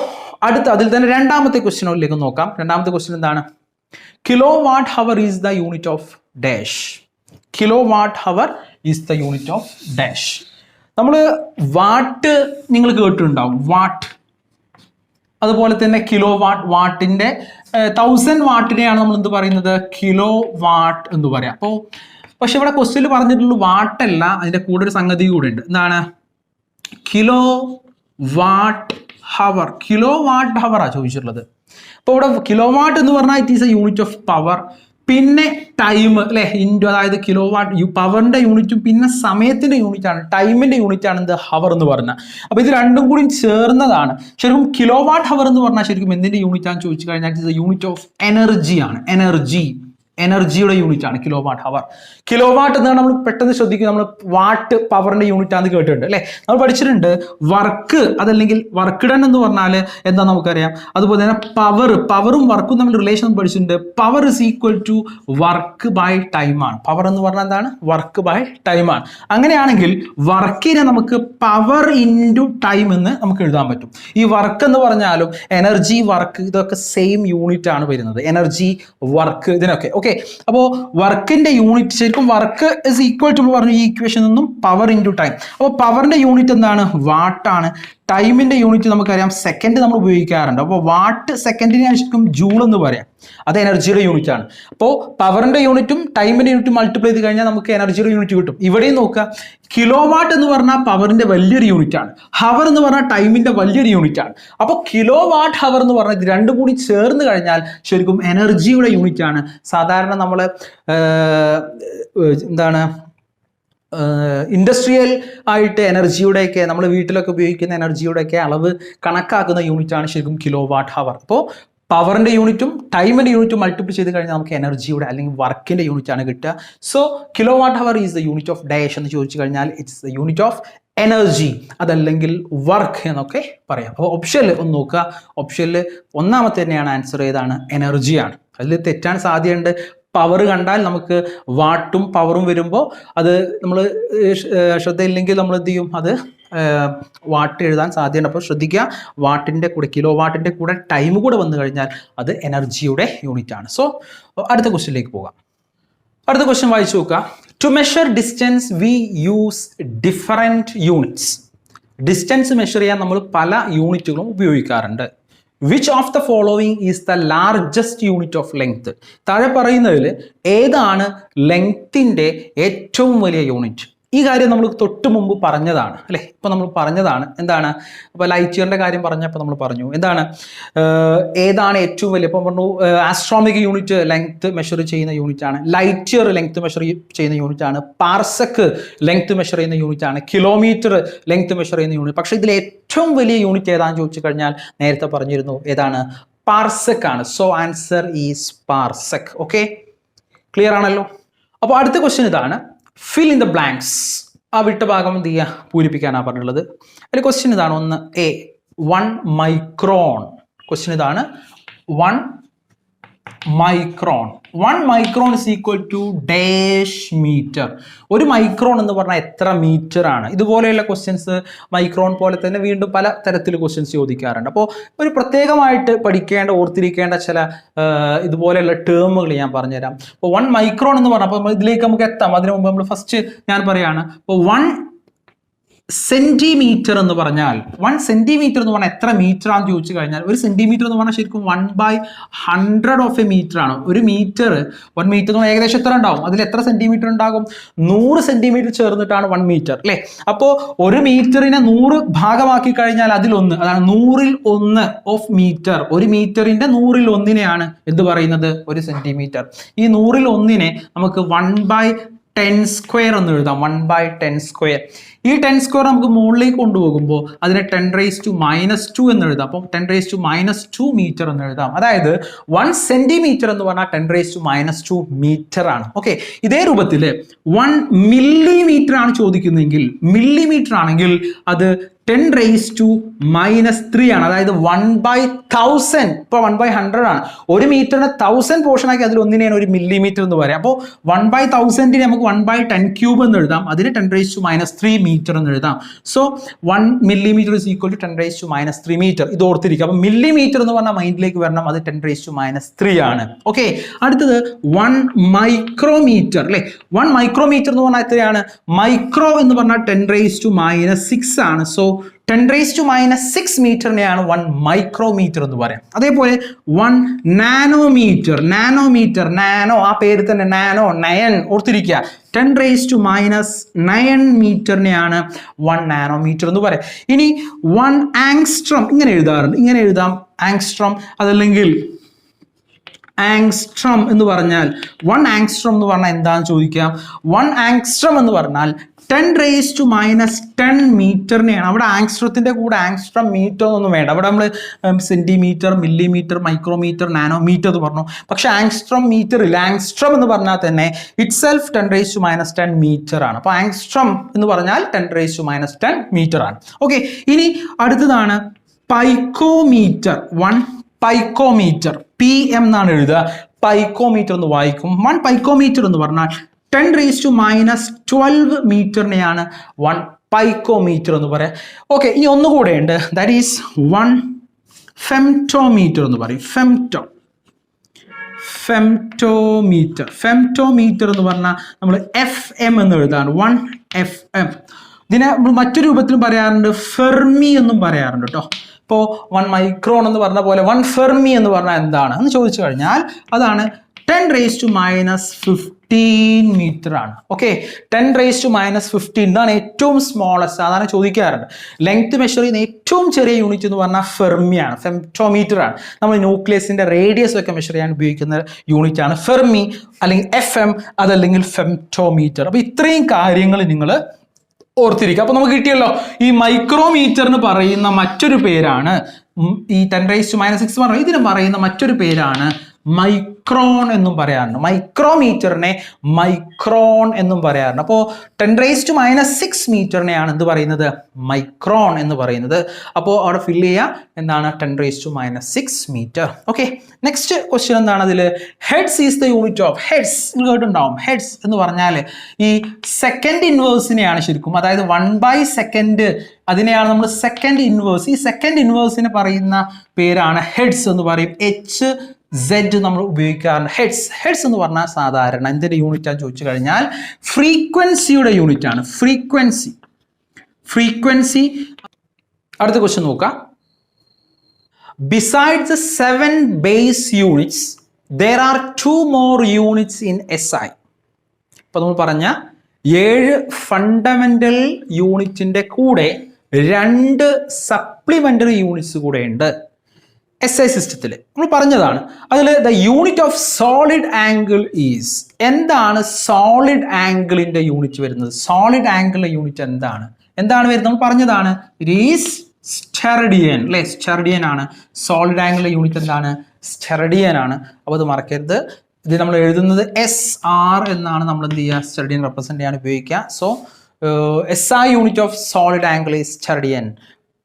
അതിൽ തന്നെ രണ്ടാമത്തെ ക്വസ്റ്റ്യനിലേക്ക് നോക്കാം. രണ്ടാമത്തെ ക്വസ്റ്റ്യൻ എന്താണ്? Kilowatt hour is the unit of dash. Kilowatt hour is the unit of dash. നമ്മൾ വാട്ട് നിങ്ങൾ കേട്ടിട്ടുണ്ടാവും, വാട്ട്. അതുപോലെ തന്നെ കിലോ വാട്ടിൻ്റെ 1000 വാട്ടിനെയാണ് നമ്മൾ എന്ത് പറയുന്നത്? കിലോ വാട്ട് എന്ന് പറയാം. അപ്പോൾ പക്ഷെ ഇവിടെ ക്വസ്റ്റ്യനിൽ പറഞ്ഞിട്ടുള്ള വാട്ടല്ല, അതിൻ്റെ കൂടെ ഒരു സംഗതി കൂടെ ഉണ്ട്. എന്താണ്? Kilo what hour. Kilo watt ഹവറാണ് ചോദിച്ചിട്ടുള്ളത്. അപ്പോൾ ഇവിടെ കിലോ വാട്ട് എന്ന് പറഞ്ഞാൽ it is a unit of power. പിന്നെ ടൈം അല്ലേ, ഇൻറ്റു, അതായത് കിലോ വാട്ട് പവറിൻ്റെ യൂണിറ്റും പിന്നെ സമയത്തിൻ്റെ യൂണിറ്റ് ആണ്, ടൈമിൻ്റെ യൂണിറ്റ് ആണ് എന്ത്? ഹവർ എന്ന് പറഞ്ഞാൽ. അപ്പോൾ ഇത് രണ്ടും കൂടി ചേർന്നതാണ്. ശരിക്കും കിലോ വാട്ട് ഹവർ എന്ന് പറഞ്ഞാൽ ശരിക്കും എന്തിൻ്റെ യൂണിറ്റ് ആണെന്ന് ചോദിച്ചു കഴിഞ്ഞാൽ it is a unit of energy ആണ്. എനർജി എനർജിയുടെ യൂണിറ്റ് ആണ് kilo watt hour. Kilo watt എന്നാണ് നമ്മൾ പെട്ടെന്ന് ശ്രദ്ധിക്കുക, നമ്മൾ വാട്ട് പവറിന്റെ യൂണിറ്റ് ആണെന്ന് കേട്ടിട്ടുണ്ട് അല്ലേ. നമ്മൾ പഠിച്ചിട്ടുണ്ട് വർക്ക് അതല്ലെങ്കിൽ വർക്ക് ഡൺ എന്ന് പറഞ്ഞാൽ എന്താ നമുക്കറിയാം. അതുപോലെ തന്നെ പവറും വർക്കും തമ്മിൽ റിലേഷൻ പഠിച്ചിട്ടുണ്ട്. Power is equal to work by time ആണ്. പവർ എന്ന് പറഞ്ഞാൽ എന്താണ്? വർക്ക് ബൈ ടൈം ആണ്. അങ്ങനെയാണെങ്കിൽ വർക്കിനെ നമുക്ക് പവർ ഇൻറ്റു ടൈം എന്ന് നമുക്ക് എഴുതാൻ പറ്റും. ഈ വർക്ക് എന്ന് പറഞ്ഞാലും എനർജി വർക്ക് ഇതൊക്കെ സെയിം യൂണിറ്റ് ആണ് വരുന്നത്. എനർജി വർക്ക് ഇതിനൊക്കെ ഓക്കെ. അപ്പോൾ വർക്കിന്റെ യൂണിറ്റ് ശരിക്കും വർക്ക് ഇസ് ഈക്വൽ ടു പറഞ്ഞു ഈ ഇക്വേഷൻ നിന്നും പവർ ഇൻറ്റു ടൈം. അപ്പോൾ പവറിന്റെ യൂണിറ്റ് എന്താണ്? വാട്ടാണ്. ടൈമിന്റെ യൂണിറ്റ് നമുക്കറിയാം സെക്കൻഡ് നമ്മൾ ഉപയോഗിക്കാറുണ്ട്. അപ്പോൾ വാട്ട് സെക്കൻഡിനെ ശരിക്കും ജൂൾ എന്ന് പറയാം. അത് എനർജിയുടെ യൂണിറ്റ് ആണ്. അപ്പോൾ പവറിന്റെ യൂണിറ്റും ടൈമിന്റെ യൂണിറ്റും മൾട്ടിപ്ലൈ ചെയ്ത് കഴിഞ്ഞാൽ നമുക്ക് എനർജിയുടെ യൂണിറ്റ് കിട്ടും. ഇവിടെയും നോക്കുക, കിലോ വാട്ട് എന്ന് പറഞ്ഞാൽ പവറിന്റെ വലിയൊരു യൂണിറ്റ് ആണ്. ഹവർ എന്ന് പറഞ്ഞാൽ ടൈമിന്റെ വലിയൊരു യൂണിറ്റ് ആണ്. അപ്പോൾ കിലോ വാട്ട് ഹവർ എന്ന് പറഞ്ഞാൽ ഇത് രണ്ടും കൂടി ചേർന്ന് കഴിഞ്ഞാൽ ശരിക്കും എനർജിയുടെ യൂണിറ്റ് ആണ്. സാധാരണ നമ്മൾ എന്താണ് ഇൻഡസ്ട്രിയൽ ആയിട്ട് എനർജിയുടെയൊക്കെ നമ്മൾ വീട്ടിലൊക്കെ ഉപയോഗിക്കുന്ന എനർജിയുടെയൊക്കെ അളവ് കണക്കാക്കുന്ന യൂണിറ്റ് ആണ് ശരിക്കും കിലോ വാട്ട് ഹവർ. അപ്പോൾ പവറിന്റെ യൂണിറ്റും ടൈമിന്റെ യൂണിറ്റും മൾട്ടിപ്ലൈ ചെയ്ത് കഴിഞ്ഞാൽ നമുക്ക് എനർജിയുടെ അല്ലെങ്കിൽ വർക്കിന്റെ യൂണിറ്റ് ആണ് കിട്ടുക. So kilo watt hour is the unit of dash എന്ന് ചോദിച്ചു കഴിഞ്ഞാൽ it's the unit of energy അതല്ലെങ്കിൽ വർക്ക് എന്നൊക്കെ പറയാം. അപ്പോൾ ഓപ്ഷനിൽ ഒന്ന് നോക്കുക, ഓപ്ഷനിൽ ഒന്നാമത്തെ തന്നെയാണ് ആൻസർ. ഏതാണ്? എനർജിയാണ്. അതിൽ തെറ്റാൻ സാധ്യതയുണ്ട്. പവർ കണ്ടാൽ നമുക്ക് വാട്ടും പവറും വരുമ്പോൾ അത് നമ്മൾ ശ്രദ്ധയില്ലെങ്കിൽ നമ്മൾ എന്ത് ചെയ്യും, അത് വാട്ട് എഴുതാൻ സാധ്യതയുണ്ട്. അപ്പോൾ ശ്രദ്ധിക്കുക, വാട്ടിൻ്റെ കൂടെ കിലോ വാട്ടിൻ്റെ കൂടെ ടൈം കൂടെ വന്നു കഴിഞ്ഞാൽ അത് എനർജിയുടെ യൂണിറ്റ് ആണ്. സോ അടുത്ത ക്വസ്റ്റ്യനിലേക്ക് പോകാം. അടുത്ത ക്വസ്റ്റ്യൻ വായിച്ചു നോക്കുക. To measure distance we use different units. Distance measure ചെയ്യാൻ നമ്മൾ പല യൂണിറ്റുകളും ഉപയോഗിക്കാറുണ്ട്. Which of the following is the largest unit of length? താഴെ പറയുന്നതിൽ ഏതാണ് ലെങ്ത്തിൻ്റെ ഏറ്റവും വലിയ യൂണിറ്റ്? ഈ കാര്യം നമ്മൾ തൊട്ട് മുമ്പ് പറഞ്ഞതാണ് അല്ലേ. ഇപ്പോൾ നമ്മൾ പറഞ്ഞതാണ് എന്താണ്? അപ്പോൾ ലൈറ്റ് ഇയറിൻ്റെ കാര്യം പറഞ്ഞപ്പോൾ നമ്മൾ പറഞ്ഞു എന്താണ്, ഏതാണ് ഏറ്റവും വലിയ, ഇപ്പോൾ പറഞ്ഞു ആസ്ട്രോണമിക് യൂണിറ്റ് ലെങ്ത് മെഷർ ചെയ്യുന്ന യൂണിറ്റ് ആണ്. ലൈറ്റ് ഇയർ ലെങ്ത് മെഷർ ചെയ്യുന്ന യൂണിറ്റ് ആണ്. പാർസക്ക് ലെങ്ത് മെഷർ ചെയ്യുന്ന യൂണിറ്റ് ആണ്. കിലോമീറ്റർ ലെങ്ത് മെഷർ ചെയ്യുന്ന യൂണിറ്റ്. പക്ഷേ ഇതിൽ ഏറ്റവും വലിയ യൂണിറ്റ് ഏതാണെന്ന് ചോദിച്ചു കഴിഞ്ഞാൽ നേരത്തെ പറഞ്ഞിരുന്നു ഏതാണ്? പാർസക്ക് ആണ്. So answer is parsec. Okay, clear ആണല്ലോ. അപ്പോൾ അടുത്ത ക്വസ്റ്റ്യൻ ഇതാണ്, ഫിൽ ഇൻ ദ ബ്ലാങ്ക്സ്. ആ വിട്ട ഭാഗം എന്ത് ചെയ്യുക, പൂരിപ്പിക്കാനാണ് പറഞ്ഞിട്ടുള്ളത്. അതിൽ ക്വസ്റ്റ്യൻ ഇതാണ്, ഒന്ന് എ 1 മൈക്രോൺ. ക്വസ്റ്റ്യൻ ഇതാണ് 1 micron. 1 micron is equal to dash metre. ഒരു മൈക്രോൺ എന്ന് പറഞ്ഞാൽ എത്ര മീറ്റർ ആണ്? ഇതുപോലെയുള്ള ക്വസ്റ്റ്യൻസ് മൈക്രോൺ പോലെ തന്നെ വീണ്ടും പല തരത്തിൽ ക്വസ്റ്റ്യൻസ് ചോദിക്കാറുണ്ട്. അപ്പോൾ ഒരു പ്രത്യേകമായിട്ട് പഠിക്കേണ്ട ഓർത്തിരിക്കേണ്ട ചില ഇതുപോലെയുള്ള ടേമുകൾ ഞാൻ പറഞ്ഞുതരാം. അപ്പോൾ 1 മൈക്രോൺ എന്ന് പറഞ്ഞാൽ അപ്പോൾ ഇതിലേക്ക് നമുക്ക് എത്താം. അതിനു മുമ്പ് നമ്മൾ ഫസ്റ്റ് ഞാൻ പറയുകയാണ്. അപ്പോൾ 1 സെന്റിമീറ്റർ എന്ന് പറഞ്ഞാൽ 1 സെന്റിമീറ്റർ എന്ന് പറഞ്ഞാൽ എത്ര മീറ്റർ ആണെന്ന് ചോദിച്ചു കഴിഞ്ഞാൽ, ഒരു സെന്റിമീറ്റർ എന്ന് പറഞ്ഞാൽ ശരിക്കും 1/100 ഓഫ് എ മീറ്റർ ആണ്. ഒരു മീറ്റർ 1 മീറ്റർ എന്ന് പറഞ്ഞാൽ ഏകദേശം എത്ര ഉണ്ടാവും? അതിൽ എത്ര സെന്റിമീറ്റർ ഉണ്ടാകും? 100 സെന്റിമീറ്റർ ചേർന്നിട്ടാണ് 1 മീറ്റർ അല്ലേ. അപ്പോൾ ഒരു മീറ്ററിനെ 100 ഭാഗമാക്കി കഴിഞ്ഞാൽ അതിലൊന്ന്, അതാണ് 100ൽ 1 ഓഫ് മീറ്റർ. ഒരു മീറ്ററിന്റെ 100ൽ 1നെയാണ് എന്ത് പറയുന്നത്? ഒരു സെന്റിമീറ്റർ. ഈ 100ൽ 1നെ നമുക്ക് 1/10 സ്ക്വയർ എന്ന് എഴുതാം. 1/10 സ്ക്വയർ. ഈ 10 സ്ക്വയർ നമുക്ക് മുകളിലേക്ക് കൊണ്ടുപോകുമ്പോൾ അതിനെ 10⁻² എന്ന് എഴുതാം. അപ്പം 10⁻² മീറ്റർ എന്ന് എഴുതാം. അതായത് 1 സെന്റിമീറ്റർ എന്ന് പറഞ്ഞാൽ 10⁻² മീറ്റർ ആണ്. ഓക്കെ, ഇതേ രൂപത്തിൽ 1 മില്ലിമീറ്റർ ആണ് ചോദിക്കുന്നതെങ്കിൽ, മില്ലിമീറ്റർ ആണെങ്കിൽ അത് 10⁻³ ആണ്. അതായത് 1/1000. ഇപ്പോൾ 1/100 ആണ്. ഒരു മീറ്ററിനെ 1000 പോർഷൻ ആക്കി അതിൽ ഒന്നിനെയാണ് ഒരു മില്ലിമീറ്റർ എന്ന് പറയാം. അപ്പോൾ 1/1000നെ നമുക്ക് 1/10³ എന്ന് എഴുതാം. അതിന് 10⁻³ മീറ്റർ എന്ന് എഴുതാം. So 1 millimetre is equal to 10⁻³ metre. ഇത് ഓർത്തിരിക്കുക. അപ്പോൾ മില്ലിമീറ്റർ എന്ന് പറഞ്ഞാൽ മൈൻഡിലേക്ക് വരണം. അത് 10⁻³ ആണ്. ഓക്കെ, അടുത്തത് 1 മൈക്രോമീറ്റർ അല്ലേ. 1 മൈക്രോമീറ്റർ എന്ന് പറഞ്ഞാൽ എത്രയാണ്? മൈക്രോ എന്ന് പറഞ്ഞാൽ 10⁻6 ആണ്. സോ 10⁻6 മീറ്ററിനെയാണ് 1 മൈക്രോമീറ്റർ എന്ന് പറയാം. അതേപോലെ 1 നാനോമീറ്റർ. നാനോമീറ്റർ, നാനോ ആ പേര് തന്നെ, നാനോ, നയൻ ഓർത്തിരിക്കുക. 10⁻9 മീറ്ററിനെയാണ് 1 നാനോമീറ്റർ എന്ന് പറയാം. ഇനി 1 ആങ്സ്ട്രം ഇങ്ങനെ എഴുതാറുണ്ട്. ഇങ്ങനെ എഴുതാം ആങ്സ്ട്രം. അതല്ലെങ്കിൽ ആങ്സ്ട്രം എന്ന് പറഞ്ഞാൽ 1 ആങ്സ്ട്രം എന്ന് പറഞ്ഞാൽ എന്താണെന്ന് ചോദിക്കാം. 1 ആങ്സ്ട്രം എന്ന് പറഞ്ഞാൽ 10⁻10 മീറ്ററിനെയാണ്. അവിടെ ആങ്സ്ട്രത്തിന്റെ കൂടെ ആങ്സ്ട്രം മീറ്റർ ഒന്നും വേണ്ട. അവിടെ നമ്മൾ സെന്റിമീറ്റർ, മില്ലിമീറ്റർ, മൈക്രോമീറ്റർ, നാനോമീറ്റർ എന്ന് പറഞ്ഞു. പക്ഷെ ആങ്സ്ട്രം മീറ്റർ ഇല്ല. ആങ്സ്ട്രം എന്ന് പറഞ്ഞാൽ തന്നെ ഇറ്റ് സെൽഫ് 10⁻10 മീറ്റർ ആണ്. അപ്പൊ ആങ്സ്ട്രം എന്ന് പറഞ്ഞാൽ 10⁻10 മീറ്റർ ആണ്. ഓക്കെ, ഇനി അടുത്തതാണ് പൈക്കോമീറ്റർ. 1 പൈക്കോമീറ്റർ, PM എന്നാണ് എഴുതുക. പൈക്കോമീറ്റർ എന്ന് വായിക്കും. 1 പൈക്കോമീറ്റർ എന്ന് പറഞ്ഞാൽ 10⁻12 മീറ്ററിനെയാണ് 1 പൈക്കോമീറ്റർ എന്ന് പറയാം. ഓക്കെ, ഇനി ഒന്നുകൂടെ ഉണ്ട്. ദാറ്റ് ഈസ് 1 ഫെംറ്റോമീറ്റർ എന്ന് പറയും. ഫെംറ്റോമീറ്റർ എന്ന് പറഞ്ഞാൽ നമ്മൾ FM എന്ന് എഴുതാണ്. 1 FM. ഇതിനെ മറ്റൊരു രൂപത്തിലും പറയാറുണ്ട്, ഫെർമി എന്നും പറയാറുണ്ട് കേട്ടോ. ഇപ്പോൾ 1 മൈക്രോൺ എന്ന് പറഞ്ഞ പോലെ 1 ഫെർമി എന്ന് പറഞ്ഞാൽ എന്താണ് എന്ന് ചോദിച്ചു കഴിഞ്ഞാൽ അതാണ് 10⁻15 മീറ്റർ ആണ്. ഓക്കെ, 10⁻15 ഇതാണ് ഏറ്റവും സ്മോളസ്റ്റ്. സാധാരണ ചോദിക്കാറുണ്ട് ലെങ്ത് മെഷർ ചെയ്യുന്ന ഏറ്റവും ചെറിയ യൂണിറ്റ് എന്ന് പറഞ്ഞാൽ ഫെർമിയാണ്, ഫെംറ്റോമീറ്റർ ആണ്. നമ്മൾ ന്യൂക്ലിയസിന്റെ റേഡിയസ് ഒക്കെ മെഷർ ചെയ്യാൻ ഉപയോഗിക്കുന്ന യൂണിറ്റ് ആണ് ഫെർമി, അല്ലെങ്കിൽ FM, അതല്ലെങ്കിൽ ഫെംറ്റോമീറ്റർ. അപ്പൊ ഇത്രയും കാര്യങ്ങൾ നിങ്ങൾ ഓർത്തിരിക്കുക. അപ്പൊ നമുക്ക് കിട്ടിയല്ലോ. ഈ മൈക്രോമീറ്ററിന് പറയുന്ന മറ്റൊരു പേരാണ്, ഈ 10⁻6 പറഞ്ഞ ഇതിന് പറയുന്ന മറ്റൊരു പേരാണ് മൈക്രോൺ എന്നും പറയാറുണ്ട്. മൈക്രോമീറ്ററിനെ മൈക്രോൺ എന്നും പറയാറുണ്ട്. അപ്പോൾ 10⁻6 മീറ്ററിനെയാണ് എന്ത് പറയുന്നത്, മൈക്രോൺ എന്ന് പറയുന്നത്. അപ്പോൾ അവിടെ ഫില്ല് ചെയ്യുക എന്താണ് 10⁻6 മീറ്റർ. ഓക്കെ, നെക്സ്റ്റ് ക്വസ്റ്റ്യൻ എന്താണ് അതിൽ? Hertz is the unit of hertz. നിങ്ങൾ കേട്ടിട്ടുണ്ടാവും. ഹെഡ്സ് എന്ന് പറഞ്ഞാൽ ഈ സെക്കൻഡ് ഇൻവേഴ്സിനെയാണ് ശരിക്കും, അതായത് 1/2 അതിനെയാണ് നമ്മൾ സെക്കൻഡ് ഇൻവേഴ്സ്. ഈ സെക്കൻഡ് ഇൻവേഴ്സിനെ പറയുന്ന പേരാണ് ഹെഡ്സ് എന്ന് പറയും. HZ നമ്മൾ ഉപയോഗിക്കാറുണ്ട്. ഹെഡ്സ് എന്ന് പറഞ്ഞാൽ സാധാരണ എന്തിന്റെ യൂണിറ്റ് ആണെന്ന് ചോദിച്ചു കഴിഞ്ഞാൽ ഫ്രീക്വൻസിയുടെ യൂണിറ്റ് ആണ്. ഫ്രീക്വൻസി. അടുത്ത ക്വസ്റ്റ്യൻ നോക്കാം. Besides the 7 base units, there are 2 more units in SI. ഇപ്പൊ നമ്മൾ പറഞ്ഞ 7 ഫണ്ടമെന്റൽ യൂണിറ്റിന്റെ കൂടെ 2 സപ്ലിമെന്ററി യൂണിറ്റ്സ് കൂടെ ഉണ്ട് SI സിസ്റ്റത്തിൽ. നമ്മൾ പറഞ്ഞതാണ്. അതിൽ the unit of solid angle is. എന്താണ് സോളിഡ് ആംഗിളിന്റെ യൂണിറ്റ് വരുന്നത്? സോളിഡ് ആംഗിളിന്റെ യൂണിറ്റ് എന്താണ് വരുന്നത്? നമ്മൾ പറഞ്ഞതാണ്. ഇറ്റ് ഈസ് സ്റ്റെറഡിയൻ, അല്ലെ? സ്റ്റെറഡിയൻ ആണ്. സോളിഡ് ആംഗിളിന്റെ യൂണിറ്റ് എന്താണ്? സ്റ്റെറഡിയൻ ആണ്. അപ്പോൾ അത് മറക്കരുത്. ഇത് നമ്മൾ എഴുതുന്നത് SR എന്നാണ്. നമ്മൾ എന്ത് ചെയ്യുക? സ്റ്റെറഡിയൻ റെപ്രസെന്റ് ചെയ്യാൻ ഉപയോഗിക്കുക. So SI unit of solid angle is steradian.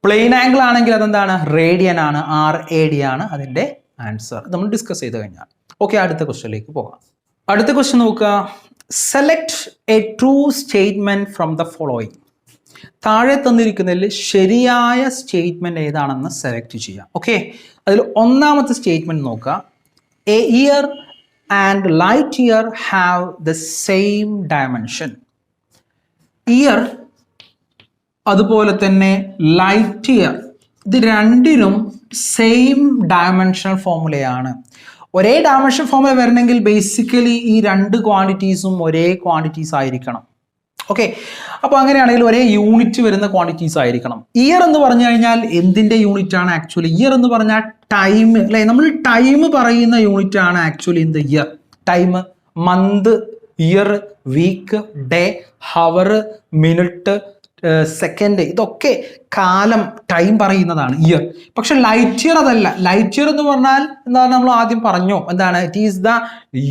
Plane angle ആണെങ്കിൽ അതെന്താണ്? റേഡിയൻ ആണ്. RAD ആണ് അതിന്റെ ആൻസർ. നമ്മൾ ഡിസ്കസ് ചെയ്ത് കഴിഞ്ഞാൽ. ഓക്കെ, അടുത്ത ക്വസ്റ്റ്യനിലേക്ക് പോകാം. അടുത്ത ക്വസ്റ്റ്യൻ നോക്കുക. Select A true statement from the following. താഴെ തന്നിരിക്കുന്നതിൽ ശരിയായ സ്റ്റേറ്റ്മെന്റ് ഏതാണെന്ന് സെലക്ട് ചെയ്യാം. ഓക്കെ, അതിൽ ഒന്നാമത്തെ സ്റ്റേറ്റ്മെന്റ് നോക്കുക. A year and light year have the same dimension. Year അതുപോലെ തന്നെ ലൈറ്റ് ഇയർ, ഇത് രണ്ടിനും സെയിം ഡയമെൻഷണൽ ഫോർമുലയാണ്. ഒരേ ഡയമെൻഷൻ ഫോർമുല വരണമെങ്കിൽ ബേസിക്കലി ഈ 2 ക്വാണ്ടിറ്റീസും ഒരേ ക്വാണ്ടിറ്റീസ് ആയിരിക്കണം. ഓക്കെ, അപ്പോൾ അങ്ങനെയാണെങ്കിൽ ഒരേ യൂണിറ്റ് വരുന്ന ക്വാണ്ടിറ്റീസ് ആയിരിക്കണം. ഇയർ എന്ന് പറഞ്ഞു കഴിഞ്ഞാൽ എന്തിൻ്റെ യൂണിറ്റ് ആണ് ആക്ച്വലി? ഇയർ എന്ന് പറഞ്ഞാൽ ടൈം, അല്ലേ? നമ്മൾ ടൈം പറയുന്ന യൂണിറ്റ് ആണ് ആക്ച്വലി എന്ത്? Year. Time, month, year, week, day, hour, minute, second, ഇതൊക്കെ കാലം, ടൈം പറയുന്നതാണ് ഇയർ. പക്ഷെ ലൈറ്റ് ഇയർ അതല്ല. ലൈറ്റ് ഇയർ എന്ന് പറഞ്ഞാൽ എന്താണ്? നമ്മൾ ആദ്യം പറഞ്ഞു എന്താണ്? It is the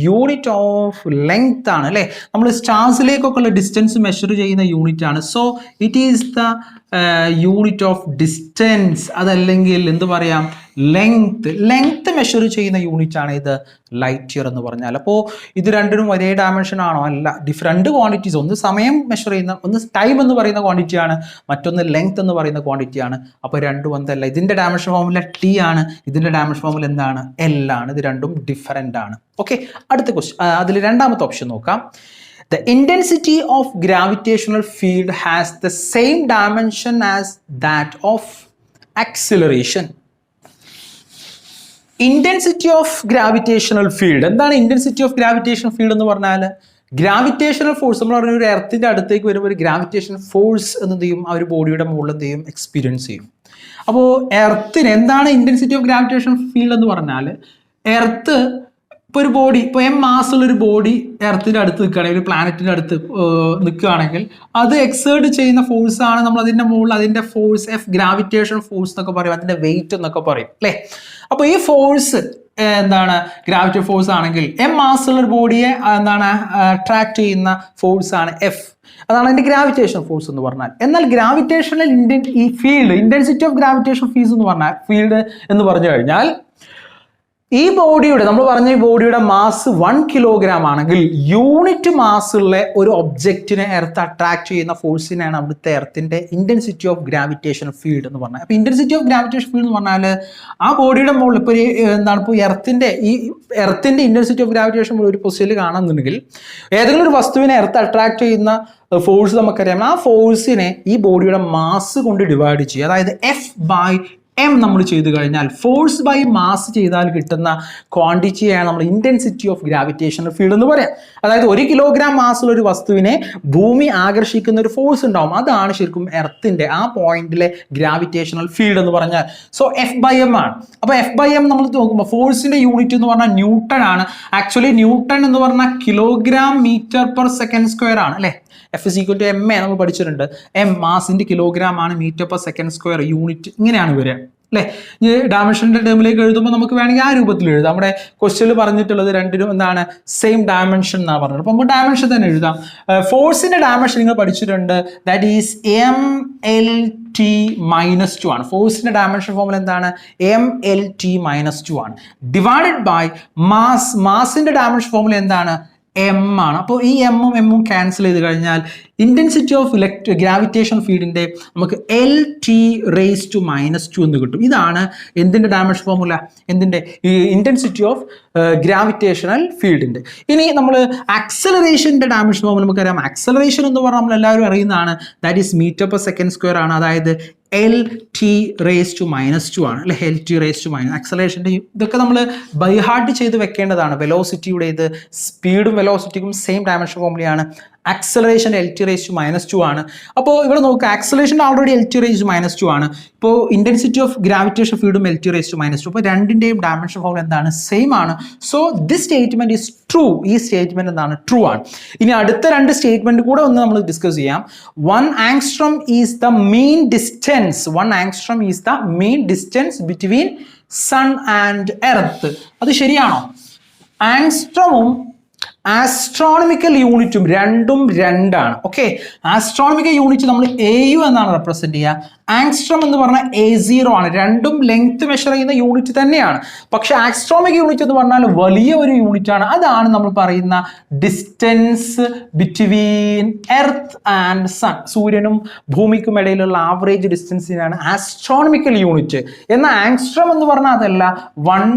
unit of length ആണ്, അല്ലേ? നമ്മൾ സ്റ്റാർസിലേക്കൊക്കെ ഉള്ള ഡിസ്റ്റൻസ് മെഷർ ചെയ്യുന്ന യൂണിറ്റ് ആണ്. So it is the unit of distance, അതല്ലെങ്കിൽ എന്ത് പറയാം? ലെങ്ത് മെഷർ ചെയ്യുന്ന യൂണിറ്റ് ആണ് ഇത് ലൈറ്റ് ഇയർ എന്ന് പറഞ്ഞാൽ. അപ്പോൾ ഇത് രണ്ടിനും ഒരേ ഡയമെൻഷൻ ആണോ? അല്ല, ഡിഫറെൻറ്റ് ക്വാണ്ടിറ്റീസ്. ഒന്ന് സമയം മെഷർ ചെയ്യുന്ന, ഒന്ന് ടൈം എന്ന് പറയുന്ന ക്വാണ്ടിറ്റി ആണ്, മറ്റൊന്ന് ലെങ്ത് എന്ന് പറയുന്ന ക്വാണ്ടിറ്റി ആണ്. അപ്പോൾ രണ്ടും എന്തല്ല. ഇതിൻ്റെ ഡയമെൻഷൻ ഫോർമുല T ആണ്, ഇതിൻ്റെ ഡയമെൻഷൻ ഫോർമുല എന്താണ്? L ആണ്. ഇത് രണ്ടും ഡിഫറെൻ്റ് ആണ്. ഓക്കെ, അടുത്ത ക്വസ്റ്റ്യൻ. അതിൽ രണ്ടാമത്തെ ഓപ്ഷൻ നോക്കാം. The intensity of gravitational field has the same dimension as that of acceleration. Intensity of gravitational field. എന്താണ് intensity of gravitational field എന്ന് പറഞ്ഞാൽ? ഗ്രാവിറ്റേഷണൽ ഫോഴ്സ്, നമ്മൾ പറഞ്ഞ ഒരു എർത്തിൻ്റെ അടുത്തേക്ക് വരുമ്പോൾ ഒരു ഗ്രാവിറ്റേഷണൽ ഫോഴ്സ് എന്ത് ചെയ്യും? ആ ഒരു ബോഡിയുടെ മുകളിൽ എന്ത് ചെയ്യും? എക്സ്പീരിയൻസ് ചെയ്യും. അപ്പോൾ എർത്തിന് എന്താണ് ഇൻറ്റൻസിറ്റി ഓഫ് ഗ്രാവിറ്റേഷണൽ ഫീൽഡ് എന്ന് പറഞ്ഞാൽ, എർത്ത് ഇപ്പോൾ ഒരു ബോഡി, ഇപ്പോൾ എം മാസ് ഉള്ളൊരു ബോഡി എർത്തിൻ്റെ അടുത്ത് നിൽക്കുകയാണെങ്കിൽ, ഒരു പ്ലാനറ്റിൻ്റെ അടുത്ത് നിൽക്കുകയാണെങ്കിൽ അത് എക്സേർട്ട് ചെയ്യുന്ന ഫോഴ്സ് ആണ് നമ്മൾ അതിൻ്റെ മുകളിൽ അതിൻ്റെ ഫോഴ്സ് എഫ്, ഗ്രാവിറ്റേഷൻ ഫോഴ്സ് എന്നൊക്കെ പറയും, അതിൻ്റെ വെയിറ്റ് എന്നൊക്കെ പറയും അല്ലേ. അപ്പോൾ ഈ ഫോഴ്സ് എന്താണ്, ഗ്രാവിറ്റി ഫോഴ്സ് ആണെങ്കിൽ എം മാസ് ഉള്ള ഒരു ബോഡിയെ എന്താണ് അട്രാക്ട് ചെയ്യുന്ന ഫോഴ്സ് ആണ് എഫ്, അതാണ് അതിന്റെ ഗ്രാവിറ്റേഷൻ ഫോഴ്സ് എന്ന് പറഞ്ഞാൽ. എന്നാൽ ഗ്രാവിറ്റേഷണൽ ഈ field, intensity of gravitation field എന്ന് പറഞ്ഞു കഴിഞ്ഞാൽ ഈ ബോഡിയുടെ, നമ്മൾ പറഞ്ഞ ഈ ബോഡിയുടെ മാസ് 1 കിലോഗ്രാം ആണെങ്കിൽ യൂണിറ്റ് മാസ് ഉള്ള ഒരു ഒബ്ജക്റ്റിനെ എർത്ത് അട്രാക്ട് ചെയ്യുന്ന ഫോഴ്സിനെയാണ് അവിടുത്തെ എർത്തിന്റെ ഇന്റൻസിറ്റി ഓഫ് ഗ്രാവിറ്റേഷൻ ഫീൽഡ് എന്ന് പറഞ്ഞാൽ. അപ്പോൾ ഇന്റൻസിറ്റി ഓഫ് ഗ്രാവിറ്റേഷൻ ഫീൽഡ് എന്ന് പറഞ്ഞാൽ ആ ബോഡിയുടെ മുകളിൽ ഇപ്പോൾ എന്താണ്, ഇപ്പോൾ എർത്തിന്റെ ഇന്റൻസിറ്റി ഓഫ് ഗ്രാവിറ്റേഷൻ ഒരു പൊസിഷനിൽ കാണുന്നുണ്ടെങ്കിൽ ഏതെങ്കിലും ഒരു വസ്തുവിനെ എർത്ത് അട്രാക്ട് ചെയ്യുന്ന ഫോഴ്സ് നമുക്കറിയാം, ആ ഫോഴ്സിനെ ഈ ബോഡിയുടെ മാസ് കൊണ്ട് ഡിവൈഡ് ചെയ്യുക. അതായത് എഫ് ബൈ എം നമ്മൾ ചെയ്തു കഴിഞ്ഞാൽ ഫോഴ്സ് ബൈ മാസ് ചെയ്താൽ കിട്ടുന്ന ക്വാണ്ടിറ്റിയാണ് നമ്മൾ ഇന്റൻസിറ്റി ഓഫ് ഗ്രാവിറ്റേഷണൽ ഫീൽഡ് എന്ന് പറയാം. അതായത് 1 കിലോഗ്രാം മാസുള്ള ഒരു വസ്തുവിനെ ഭൂമി ആകർഷിക്കുന്ന ഒരു ഫോഴ്സ് ഉണ്ടാവും, അതാണ് ശരിക്കും എർത്തിന്റെ ആ പോയിന്റിലെ ഗ്രാവിറ്റേഷണൽ ഫീൽഡ് എന്ന് പറഞ്ഞാൽ. സോ എഫ് ബൈ എം ആണ്. അപ്പോൾ എഫ് ബൈ എം നമ്മൾ നോക്കുമ്പോൾ ഫോഴ്സിന്റെ യൂണിറ്റ് എന്ന് പറഞ്ഞാൽ ന്യൂട്ടൺ ആണ്. ആക്ച്വലി ന്യൂട്ടൺ എന്ന് പറഞ്ഞാൽ kilogram metre per second square ആണ് അല്ലേ. F is equal to m a നമ്മൾ പഠിച്ചിട്ടുണ്ട്. എം മാസിന്റെ കിലോഗ്രാം ആണ്, metre per second square unit, ഇങ്ങനെയാണ് വരിക അല്ലേ. ഈ ഡയമെൻഷൻ്റെ ടേമിലേക്ക് എഴുതുമ്പോൾ നമുക്ക് വേണമെങ്കിൽ ആ രൂപത്തിൽ എഴുതാം. നമ്മുടെ ക്വസ്റ്റ്യനിൽ പറഞ്ഞിട്ടുള്ളത് രണ്ടിനും എന്താണ്, സെയിം ഡയമെൻഷൻ എന്നാണ് പറഞ്ഞത്. അപ്പോൾ നമുക്ക് ഡയമെൻഷൻ തന്നെ എഴുതാം. ഫോഴ്സിന്റെ ഡയമെൻഷൻ നിങ്ങൾ പഠിച്ചിട്ടുണ്ട്, ദാറ്റ് ഈസ് MLT-2 ആണ്. ഫോഴ്സിന്റെ ഡയമെൻഷൻ ഫോർമുല എന്താണ്, MLT-2 ആണ്. ഡിവൈഡഡ് ബൈ മാസിന്റെ ഡയമെൻഷൻ ഫോർമുല എന്താണ്, എം ആണ്. അപ്പോൾ ഈ എമ്മും എമ്മും ക്യാൻസൽ ചെയ്ത് കഴിഞ്ഞാൽ ഇന്റൻസിറ്റി ഓഫ് ഗ്രാവിറ്റേഷൻ ഫീൽഡിന്റെ നമുക്ക് LT⁻² എന്ന് കിട്ടും. ഇതാണ് എന്തിന്റെ ഡയമെൻഷൻ ഫോർമുല, എന്തിന്റെ ഇന്റൻസിറ്റി ഓഫ് ഗ്രാവിറ്റേഷണൽ ഫീൽഡിന്റെ. ഇനി നമ്മൾ ആക്സലറേഷന്റെ ഡയമെൻഷൻ ഫോർമുല നമുക്കറിയാം. ആക്സലറേഷൻ എന്ന് പറഞ്ഞാൽ നമ്മൾ എല്ലാവരും അറിയുന്നതാണ്, that is metre per second square ആണ്. അതായത് LT⁻² ആണ് അല്ലെ. LT⁻². ആക്സലറേഷൻ്റെ ഇതൊക്കെ നമ്മൾ ബൈ ഹാർട്ട് ചെയ്ത് വെക്കേണ്ടതാണ്. വെലോസിറ്റിയുടെ ഇത് സ്പീഡും വെലോസിറ്റിക്കും സെയിം ഡയമെൻഷൻ ഫോർമുലയാണ്. ആക്സലറേഷൻ LT⁻² ആണ്. അപ്പോൾ ഇവിടെ നോക്കുക, ആക്സലറേഷൻ ഓൾറെഡി LT⁻² ആണ്. ഇപ്പോൾ ഇന്റൻസിറ്റി ഓഫ് ഗ്രാവിറ്റേഷൻ ഫീൽഡും LT⁻². അപ്പോൾ രണ്ടിൻ്റെയും ഡയമെൻഷൻ ഫോർമുല എന്താണ്, സെയിം ആണ്. So this statement is true. ഈ സ്റ്റേറ്റ്മെന്റ് എന്താണ്, ട്രൂ ആണ്. ഇനി അടുത്ത രണ്ട് സ്റ്റേറ്റ്മെന്റ് കൂടെ ഒന്ന് നമ്മൾ ഡിസ്കസ് ചെയ്യാം. 1 angstrom is the mean distance. 1 angstrom is the mean distance between sun and earth. അത് ശരിയാണോ? ആങ്സ്ട്രോമും ആസ്ട്രോണമിക്കൽ യൂണിറ്റും രണ്ടും രണ്ടാണ്. ഓക്കെ, ആസ്ട്രോണമിക്കൽ യൂണിറ്റ് നമ്മൾ AU എന്നാണ് റെപ്രസെന്റ് ചെയ്യുക. ആങ്സ്ട്രോം എന്ന് പറഞ്ഞാൽ A0 ആണ്. രണ്ടും ലെങ്ത് മെഷർ ചെയ്യുന്ന യൂണിറ്റ് തന്നെയാണ്. പക്ഷെ ആസ്ട്രോണമിക്കൽ യൂണിറ്റ് എന്ന് പറഞ്ഞാൽ വലിയ ഒരു യൂണിറ്റ് ആണ്. അതാണ് നമ്മൾ പറയുന്ന distance between earth and sun. സൂര്യനും ഭൂമിക്കും ഇടയിലുള്ള ആവറേജ് ഡിസ്റ്റൻസിനാണ് ആസ്ട്രോണമിക്കൽ യൂണിറ്റ്. എന്നാൽ ആങ്സ്ട്രോം എന്ന് പറഞ്ഞാൽ അതല്ല, 1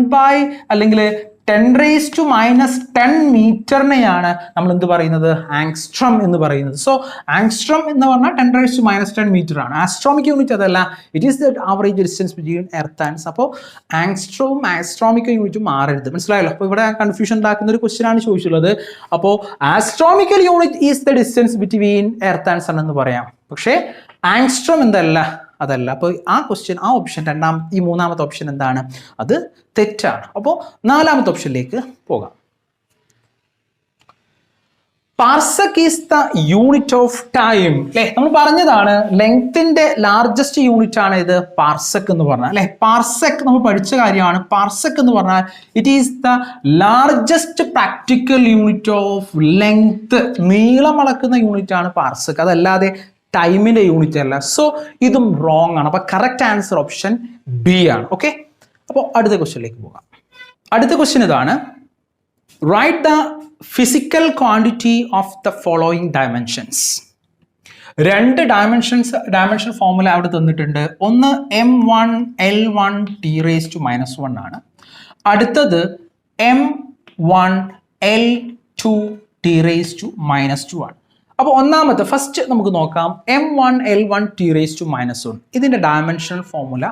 അല്ലെങ്കിൽ 10⁻⁻10 മീറ്ററിനെയാണ് നമ്മൾ എന്ത് പറയുന്നത്, ആങ്സ്ട്രോം എന്ന് പറയുന്നത്. സോ ആങ്സ്ട്രോം എന്ന് പറഞ്ഞാൽ 10⁻⁻10 മീറ്റർ ആണ്. ആസ്ട്രോമിക് യൂണിറ്റ് അതല്ല, it is the average distance between earth and. അപ്പോൾ ആങ്സ്ട്രോം ആസ്ട്രോമിക്കൽ യൂണിറ്റും മാറരുത്, മനസ്സിലായല്ലോ. അപ്പോൾ ഇവിടെ കൺഫ്യൂഷൻ ഉണ്ടാക്കുന്ന ഒരു ക്വസ്റ്റ്യൻ ആണ് ചോദിച്ചുള്ളത്. അപ്പോൾ astronomical unit is the distance between earth and sun എന്ന് പറയാം. പക്ഷേ ആങ്സ്ട്രോം എന്തല്ല, അതല്ല. അപ്പോൾ ആ ക്വസ്റ്റ്യൻ, ആ ഓപ്ഷൻ ഈ മൂന്നാമത്തെ ഓപ്ഷൻ എന്താണ്, അത് തെറ്റാണ്. അപ്പോൾ നാലാമത്തെ ഓപ്ഷനിലേക്ക് പോകാം. Parsec is the unit of time അല്ലെ. നമ്മൾ പറഞ്ഞതാണ് ലെങ്ത്തിന്റെ ലാർജസ്റ്റ് യൂണിറ്റ് ആണ് ഇത് പാർസക് എന്ന് പറഞ്ഞാൽ അല്ലെ. പാർസക് നമ്മൾ പഠിച്ച കാര്യമാണ്. പാർസക് എന്ന് പറഞ്ഞാൽ it is the largest practical unit of length. നീളം അളക്കുന്ന യൂണിറ്റ് ആണ് പാർസക്, അതല്ലാതെ ടൈമിന്റെ യൂണിറ്റ് അല്ല. സോ ഇതും റോങ് ആണ്. അപ്പൊ കറക്റ്റ് ആൻസർ ഓപ്ഷൻ ബി ആണ്. ഓക്കെ, അപ്പോൾ അടുത്ത ക്വസ്റ്റ്യനിലേക്ക് പോകാം. അടുത്ത ക്വസ്റ്റ്യൻ ഇതാണ്, write the physical quantity of the following dimensions. രണ്ട് ഡയമെൻഷൻ ഫോർമുല അവിടെ തന്നിട്ടുണ്ട്. ഒന്ന് M1L1T⁻⁻1 ആണ്. അടുത്തത് M1L2T⁻⁻2 ആണ്. അപ്പോൾ ഒന്നാമത്തെ ഫസ്റ്റ് നമുക്ക് നോക്കാം, M1L1T⁻⁻1. ഇതിൻ്റെ ഡയമെൻഷണൽ ഫോർമുല,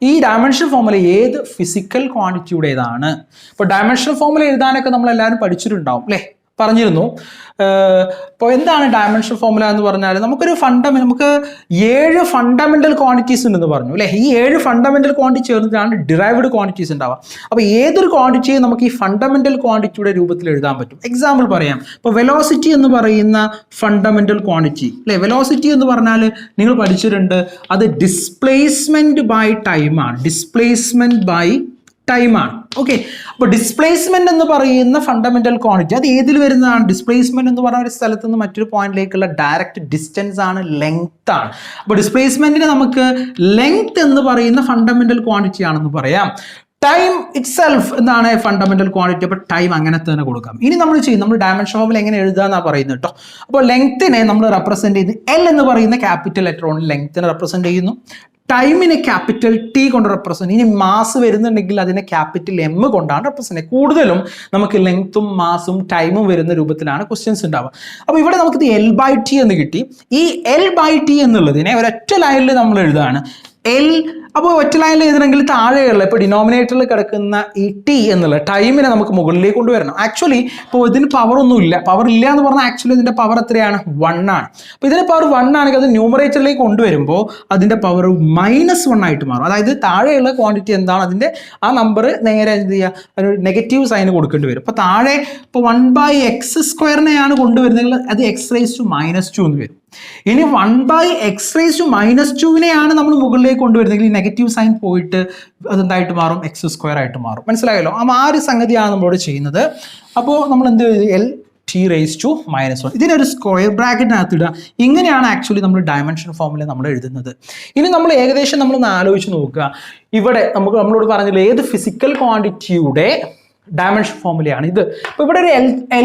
ഈ ഡയമെൻഷൻ ഫോർമുല ഏത് ഫിസിക്കൽ ക്വാണ്ടിറ്റിയുടേതാണ്? ഇപ്പോൾ ഡയമെൻഷണൽ ഫോർമുല എഴുതാനൊക്കെ നമ്മൾ എല്ലാവരും പഠിച്ചിട്ടുണ്ടാവും അല്ലേ. പറഞ്ഞിരുന്നു. ഇപ്പോൾ എന്താണ് ഡയമെൻഷൻ ഫോർമുല എന്ന് പറഞ്ഞാൽ നമുക്ക് 7 ഫണ്ടമെന്റൽ ക്വാണ്ടിറ്റീസ് ഉണ്ടെന്ന് പറഞ്ഞു അല്ലേ. ഈ 7 ഫണ്ടമെന്റൽ ക്വാണ്ടിറ്റി ചേർന്നിട്ടാണ് ഡിറൈവ്ഡ് ക്വാണ്ടിറ്റീസ് ഉണ്ടാവുക. അപ്പോൾ ഏതൊരു ക്വാണ്ടിറ്റിയും നമുക്ക് ഈ ഫണ്ടമെന്റൽ ക്വാണ്ടിറ്റിയുടെ രൂപത്തിൽ എഴുതാൻ പറ്റും. എക്സാമ്പിൾ പറയാം. ഇപ്പോൾ വെലോസിറ്റി എന്ന് പറയുന്ന ഫണ്ടമെന്റൽ ക്വാണ്ടിറ്റി അല്ലേ. വെലോസിറ്റി എന്ന് പറഞ്ഞാൽ നിങ്ങൾ പഠിച്ചിട്ടുണ്ട്, അത് ഡിസ്പ്ലേസ്മെന്റ് ബൈ ടൈമാണ്. ഡിസ്പ്ലേസ്മെന്റ് ബൈ ടൈമാണ്. ഓക്കെ, അപ്പോൾ ഡിസ്പ്ലേസ്മെന്റ് എന്ന് പറയുന്ന ഫണ്ടമെന്റൽ ക്വാണ്ടിറ്റി അത് ഏതിൽ വരുന്നതാണ്? ഡിസ്പ്ലേസ്മെന്റ് എന്ന് പറഞ്ഞ ഒരു സ്ഥലത്ത് നിന്ന് മറ്റൊരു പോയിന്റിലേക്കുള്ള ഡയറക്റ്റ് ഡിസ്റ്റൻസ് ആണ്, ലെങ്ത് ആണ്. അപ്പോൾ ഡിസ്പ്ലേസ്മെന്റിന് നമുക്ക് ലെങ്ത് എന്ന് പറയുന്ന ഫണ്ടമെന്റൽ ക്വാണ്ടിറ്റി ആണെന്ന് പറയാം. ടൈം ഇറ്റ്സെൽഫ് എന്താണ്? Fundamental quantity. അപ്പോൾ ടൈം അങ്ങനെ തന്നെ കൊടുക്കാം. ഇനി നമ്മൾ ഡയമെൻഷൻ ഫോമിൽ എങ്ങനെ എഴുതാന്നാണ് പറയുന്നത് കേട്ടോ. അപ്പോൾ ലെങ്ത്തിനെ നമ്മൾ റെപ്രസെന്റ് ചെയ്ത് എൽ എന്ന് പറയുന്ന ക്യാപിറ്റൽ ലെറ്റർ കൊണ്ട് ലെങ്ത്തിനെ റെപ്രസെന്റ് ചെയ്യുന്നു. ടൈമിനെ ക്യാപിറ്റൽ ടി കൊണ്ട് റെപ്രസെന്റ്. ഇനി മാസ് വരുന്നുണ്ടെങ്കിൽ അതിനെ ക്യാപിറ്റൽ എം കൊണ്ടാണ് റെപ്രസെന്റ്. കൂടുതലും നമുക്ക് ലെങ്ത്തും മാസും ടൈമും വരുന്ന രൂപത്തിലാണ് ക്വസ്റ്റ്യൻസ് ഉണ്ടാവുക. അപ്പോൾ ഇവിടെ നമുക്കിത് L/T എന്ന് കിട്ടി. ഈ L/T എന്നുള്ളതിനെ ഒരൊറ്റ ലൈനിൽ നമ്മൾ എഴുതാണ്. എൽ അപ്പോൾ ഒറ്റ ലൈനിൽ എഴുതണമെങ്കിൽ താഴെയുള്ള ഇപ്പോൾ ഡിനോമിനേറ്ററിൽ കിടക്കുന്ന ഈ ടി എന്നുള്ള ടൈമിനെ നമുക്ക് മുകളിലേക്ക് കൊണ്ടുവരണം. ആക്ച്വലി ഇപ്പോൾ ഇതിന് പവർ ഇല്ല എന്ന് പറഞ്ഞാൽ ആക്ച്വലി ഇതിൻ്റെ പവർ എത്രയാണ്? 1 ആണ്. അപ്പോൾ ഇതിൻ്റെ പവർ 1 ആണെങ്കിൽ അത് ന്യൂമറേറ്ററിലേക്ക് കൊണ്ടുവരുമ്പോൾ അതിൻ്റെ പവർ -1 ആയിട്ട് മാറും. അതായത് താഴെയുള്ള ക്വാണ്ടിറ്റി എന്താണ് അതിൻ്റെ ആ നമ്പർ നേരെ എന്ത് ചെയ്യുക, അതിനൊരു നെഗറ്റീവ് സൈൻ കൊടുക്കേണ്ടി വരും. അപ്പോൾ താഴെ ഇപ്പോൾ 1/x² കൊണ്ടുവരുന്നെങ്കിൽ അത് x⁻² എന്ന് വരും. ഇനി 1/x⁻²നെയാണ് നമ്മൾ മുകളിലേക്ക് കൊണ്ടുവരുന്നെങ്കിൽ നെഗറ്റീവ് സൈൻ പോയിട്ട് അതെന്തായിട്ട് മാറും? x² ആയിട്ട് മാറും. മനസ്സിലായല്ലോ? ആ ഒരു സംഗതിയാണ് നമ്മളോട് ചെയ്യുന്നത്. അപ്പോൾ നമ്മൾ എന്ത് L⁻⁻1 ഇതിനൊരു സ്ക്വയർ ബ്രാക്കറ്റിനകത്ത് ഇടുക. ഇങ്ങനെയാണ് ആക്ച്വലി നമ്മൾ ഡയമെൻഷൻ ഫോമിൽ നമ്മൾ എഴുതുന്നത്. ഇനി നമ്മൾ ഏകദേശം നമ്മളൊന്ന് ആലോചിച്ച് നോക്കുക. ഇവിടെ നമ്മളോട് പറഞ്ഞില്ല ഏത് ഫിസിക്കൽ ക്വാണ്ടിറ്റിയുടെ ഡയമെൻഷൻ ഫോമുലയാണ് ഇത്. അപ്പോൾ ഇവിടെ ഒരു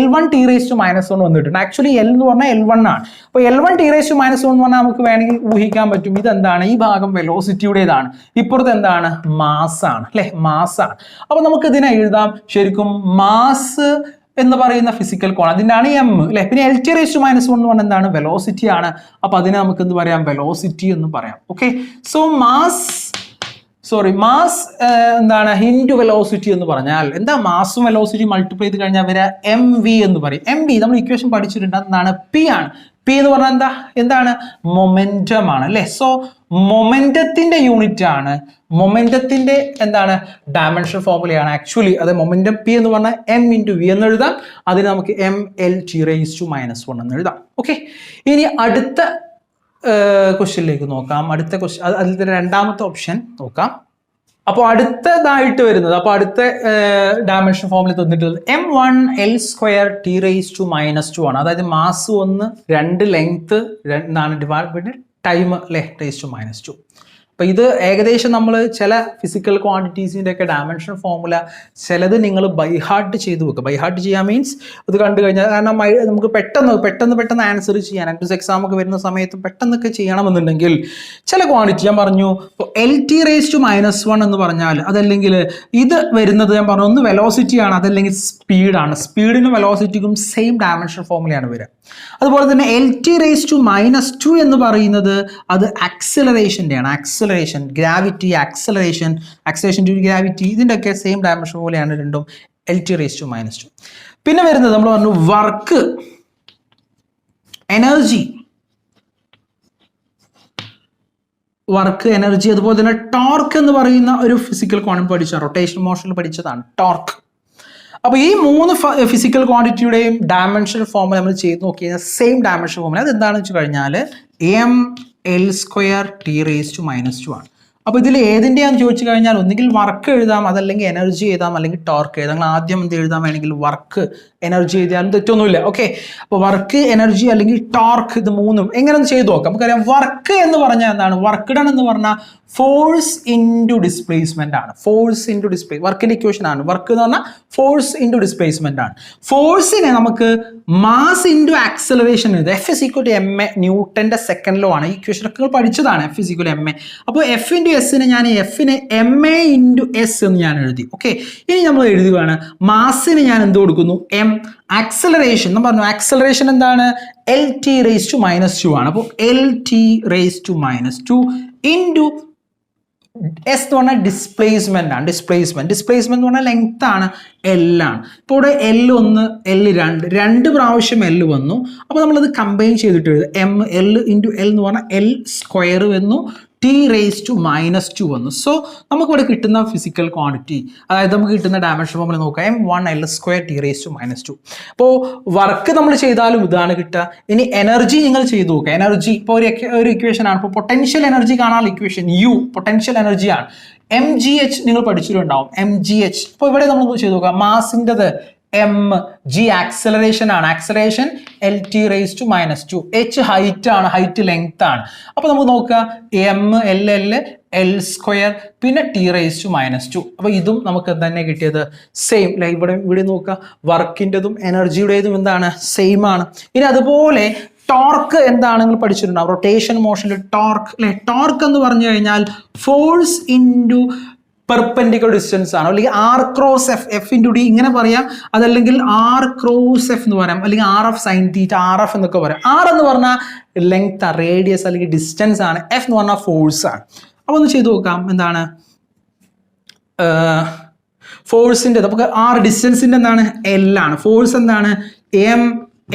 L1T⁻1 വന്നിട്ടുണ്ട്. ആക്ച്വലി L എന്ന് പറഞ്ഞാൽ L1 ആണ്. അപ്പോൾ L1T⁻1 എന്ന് പറഞ്ഞാൽ നമുക്ക് വേണമെങ്കിൽ ഊഹിക്കാൻ പറ്റും ഇതെന്താണ്? ഈ ഭാഗം വെലോസിറ്റിയുടേതാണ്, ഇപ്പുറത്ത് എന്താണ്? മാസ്സാണ് അല്ലേ, മാസ്സാണ്. അപ്പോൾ നമുക്ക് ഇതിനെ എഴുതാം ശരിക്കും മാസ് എന്ന് പറയുന്ന ഫിസിക്കൽ ക്വാണ്ടിറ്റി, അതിനാണ് എം അല്ലേ. പിന്നെ L⁻⁻1 എന്ന് പറഞ്ഞാൽ എന്താണ്? വെലോസിറ്റി ആണ്. അപ്പോൾ അതിനെ നമുക്ക് എന്ത് പറയാം? വെലോസിറ്റി എന്ന് പറയാം. ഓക്കെ, സോ മാസ് എന്താണ്? ഇൻറ്റു വെലോസിറ്റി എന്ന് പറഞ്ഞാൽ എന്താ? മാസും വെലോസിറ്റി മൾട്ടിപ്ലൈ ചെയ്ത് കഴിഞ്ഞാൽ വരെ MV എന്ന് പറയും. MV നമ്മൾ ഇക്വേഷൻ പഠിച്ചിട്ടുണ്ട്, എന്താണ്? P ആണ്. P എന്ന് പറഞ്ഞാൽ എന്താണ്? മൊമെന്റം ആണ് അല്ലേ. സോ മൊമെന്റത്തിന്റെ യൂണിറ്റ് ആണ്, മൊമെന്റത്തിന്റെ എന്താണ്? ഡയമെൻഷൻ ഫോർമുലയാണ് ആക്ച്വലി. അത് മൊമെന്റം P എന്ന് പറഞ്ഞാൽ M⁻V എന്ന് എഴുതാം. അതിന് നമുക്ക് ML⁻⁻1 എന്ന് എഴുതാം. ഓക്കെ, ഇനി അടുത്ത ക്വസ്റ്റ്യനിലേക്ക് നോക്കാം. അടുത്ത ക്വസ്റ്റ്യൻ അതിലത്തെ രണ്ടാമത്തെ ഓപ്ഷൻ നോക്കാം. അപ്പോൾ അടുത്തതായിട്ട് വരുന്നത്, അപ്പോൾ അടുത്ത ഡയമെൻഷൻ ഫോമിൽ തന്നിട്ടുള്ളത് M1L²T⁻² ആണ്. അതായത് മാസ് 1, 2 ലെങ്ത് 2 ഡിവൈഡ് ടൈം അല്ലേ T⁻². അപ്പോൾ ഇത് ഏകദേശം നമ്മൾ ചില ഫിസിക്കൽ ക്വാണ്ടിറ്റീസിൻ്റെ ഒക്കെ ഡയമെൻഷൻ ഫോർമുല ചിലത് നിങ്ങൾ ബൈഹാർട്ട് ചെയ്ത് വെക്കുക. ബൈഹാർട്ട് ചെയ്യാൻ മീൻസ് ഇത് കണ്ടു കഴിഞ്ഞാൽ, കാരണം നമുക്ക് പെട്ടെന്ന് ആൻസർ ചെയ്യാൻ എൻട്രൻസ് എക്സാം ഒക്കെ വരുന്ന സമയത്ത് പെട്ടെന്നൊക്കെ ചെയ്യണമെന്നുണ്ടെങ്കിൽ ചില ക്വാണ്ടിറ്റി ഞാൻ പറഞ്ഞു. ഇപ്പോൾ L⁻⁻1 എന്ന് പറഞ്ഞാൽ അതല്ലെങ്കിൽ ഇത് വരുന്നത് ഞാൻ പറഞ്ഞു ഒന്ന് വെലോസിറ്റിയാണ്, അതല്ലെങ്കിൽ സ്പീഡാണ്. സ്പീഡിനും വെലോസിറ്റിക്കും സെയിം ഡയമെൻഷൻ ഫോർമുലയാണ് വരിക. അതുപോലെ തന്നെ L⁻⁻2 എന്ന് പറയുന്നത് അത് ആക്സിലറേഷൻ്റെയാണ്. Gravity, acceleration due to gravity, ഇതിൻ്റെ ഒക്കെ സെയിം ഡയമെൻഷൻ പോലെയാണ് രണ്ടും L⁻⁻2. പിന്നെ വരുന്നത് നമ്മൾ പറഞ്ഞു വർക്ക്, എനർജി, അതുപോലെ തന്നെ ടോർക്ക് എന്ന് പറയുന്ന ഒരു ഫിസിക്കൽ ക്വാണ്ടിറ്റി പഠിച്ച റൊട്ടേഷൻ മോഷനിൽ പഠിച്ചതാണ് ടോർക്ക്. അപ്പോൾ ഈ 3 ഫിസിക്കൽ ക്വാണ്ടിറ്റിയുടെയും ഡയമെൻഷൻ ഫോമുല നമ്മൾ ചെയ്ത് നോക്കി കഴിഞ്ഞാൽ സെയിം ഡയമെൻഷൻ ഫോമുല. അത് എന്താണെന്ന് വെച്ച് കഴിഞ്ഞാൽ ML²T⁻² ആണ്. അപ്പോൾ ഇതിൽ ഏതിൻ്റെയാണെന്ന് ചോദിച്ചു കഴിഞ്ഞാൽ ഒന്നുകിൽ വർക്ക് എഴുതാം, അതല്ലെങ്കിൽ എനർജി എഴുതാം, അല്ലെങ്കിൽ ടോർക്ക് എഴുതാം. നിങ്ങൾ ആദ്യം എന്ത് എഴുതാൻ വേണമെങ്കിൽ വർക്ക്, എനർജി എഴുതിയാലും തെറ്റൊന്നുമില്ല. ഓക്കെ, അപ്പോൾ വർക്ക്, എനർജി അല്ലെങ്കിൽ ടോർക്ക്, ഇത് മൂന്നും എങ്ങനെ ഒന്ന് ചെയ്ത് നോക്കാം. നമുക്കറിയാം വർക്ക് എന്ന് പറഞ്ഞാൽ എന്താണ്? വർക്ക് ഡൺ എന്ന് പറഞ്ഞാൽ ഫോഴ്സ് ഇൻറ്റു ഡിസ്പ്ലേസ്മെന്റ് ആണ്. വർക്കിന്റെ ഇക്വേഷൻ ആണ്. വർക്ക് എന്ന് പറഞ്ഞാൽ ഫോഴ്സ് ഇൻറ്റു ഡിസ്പ്ലേസ്മെന്റ് ആണ്. ഫോഴ്സിനെ നമുക്ക് മാസ് ഇൻറ്റു ആക്സലറേഷൻ എഴുതാം. F=ma, ന്യൂട്ടന്റെ സെക്കൻഡ് ലോ ആണ്. ഈ ഇക്വേഷൻ ഒക്കെ നിങ്ങൾ പഠിച്ചതാണ്. F=ma. അപ്പോൾ F⁻S ഞാൻ Fനെ ma⁻S എന്ന് ഞാൻ എഴുതി. ഓക്കെ, ഇനി നമ്മൾ എഴുതുകയാണ് മാസിന് ഞാൻ എന്ത് കൊടുക്കുന്നു? M. ആക്സലറേഷൻ എന്ന് പറഞ്ഞു. ആക്സലറേഷൻ എന്താണ്? L⁻⁻2 ആണ്. അപ്പോൾ L⁻⁻2 ഇൻറ്റു എസ് എന്ന് പറഞ്ഞാൽ ഡിസ്പ്ലേസ്മെന്റ് ആണ്. ഡിസ്പ്ലേസ്മെന്റ് എന്ന് പറഞ്ഞാൽ ലെങ്ത് ആണ്, L ആണ്. ഇപ്പോൾ ഇവിടെ L1 L2 രണ്ട് പ്രാവശ്യം L വന്നു. അപ്പോൾ നമ്മളത് കമ്പൈൻ ചെയ്തിട്ട് എഴുതും. L എന്ന് പറഞ്ഞാൽ L² വന്നു, T⁻⁻² വന്നു. സോ നമുക്കിവിടെ കിട്ടുന്ന ഫിസിക്കൽ ക്വാണ്ടിറ്റി, അതായത് നമുക്ക് കിട്ടുന്ന ഡയമെൻഷൻ ഫോമിൽ നോക്കാം, m1L² T⁻². അപ്പോൾ വർക്ക് നമ്മൾ ചെയ്താലും ഇതാണ് കിട്ടുക. ഇനി എനർജി നിങ്ങൾ ചെയ്തു നോക്കുക. എനർജി ഇപ്പോൾ ഒരു ഇക്വേഷൻ ആണ്. ഇപ്പോൾ പൊട്ടൻഷ്യൽ എനർജി കാണാനുള്ള ഇക്വേഷൻ U പൊട്ടൻഷ്യൽ എനർജിയാണ്. mgh നിങ്ങൾ പഠിച്ചിട്ടുണ്ടാവും. mgh ഇപ്പോൾ ഇവിടെ നമ്മൾ ചെയ്തു നോക്കാം. മാസിൻ്റെത് mg ആക്സലറേഷൻ ആണ്. Acceleration L⁻². h ഹൈറ്റ് ആണ്, ഹൈറ്റ് ലെങ്ത് ആണ്. അപ്പോൾ നമുക്ക് നോക്കുക L² പിന്നെ T⁻². അപ്പോൾ ഇതും നമുക്ക് തന്നെ കിട്ടിയത് സെയിം. ഇവിടെ നോക്കുക, വർക്കിൻ്റെതും എനർജിയുടേതും എന്താണ്, സെയിം ആണ്. ഇനി അതുപോലെ ടോർക്ക് എന്താണ് നിങ്ങൾ പഠിച്ചിട്ടുണ്ടാവും. റൊട്ടേഷൻ മോഷനിൽ ടോർക്ക് അല്ലെ. ടോർക്ക് എന്ന് പറഞ്ഞു കഴിഞ്ഞാൽ ഫോഴ്സ് ഇൻറ്റു പെർപെൻഡിക്കുലർ ഡിസ്റ്റൻസ് ആണ്, അല്ലെങ്കിൽ R cross F into D ഇങ്ങനെ പറയാം. അതല്ലെങ്കിൽ R ക്രോസ് F എന്ന് പറയാം, അല്ലെങ്കിൽ RF സൈൻ തീറ്റ, RF എന്നൊക്കെ പറയാം. R എന്ന് പറഞ്ഞാൽ ലെങ്ത്, റേഡിയസ് അല്ലെങ്കിൽ ഡിസ്റ്റൻസ് ആണ്. F എന്ന് പറഞ്ഞാൽ ഫോഴ്സ് ആണ്. അപ്പോൾ ഒന്ന് ചെയ്തു നോക്കാം. എന്താണ് ഫോഴ്സിൻ്റെ, നമുക്ക് R ഡിസ്റ്റൻസിൻ്റെ എന്താണ്, L ആണ്. ഫോഴ്സ് എന്താണ്,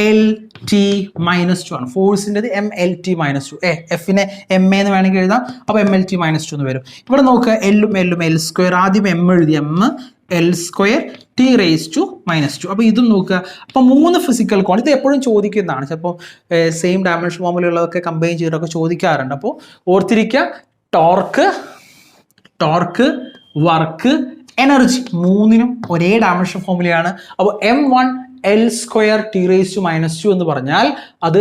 mLT⁻² ആണ്. ഫോഴ്സിൻ്റെത് mLT⁻². എഫിനെ MA എന്ന് വേണമെങ്കിൽ എഴുതാം. അപ്പോൾ mLT⁻² എന്ന് വരും. ഇവിടെ നോക്കുക, L L². ആദ്യം M എഴുതി, mL² T⁻². അപ്പോൾ ഇതും നോക്കുക. അപ്പോൾ 3 ഫിസിക്കൽ ക്വാണ്ടിറ്റി. ഇത് എപ്പോഴും ചോദിക്കുന്നതാണ്. ചിലപ്പോൾ സെയിം ഡയമെൻഷൻ ഫോമിലുള്ളതൊക്കെ കമ്പൈൻ ചെയ്തൊക്കെ ചോദിക്കാറുണ്ട്. അപ്പോൾ ഓർത്തിരിക്കുക, ടോർക്ക് വർക്ക് എനർജി മൂന്നിനും ഒരേ ഡയമെൻഷൻ ഫോമിലാണ്. അപ്പോൾ m1L² T⁻² എന്ന് പറഞ്ഞാൽ അത്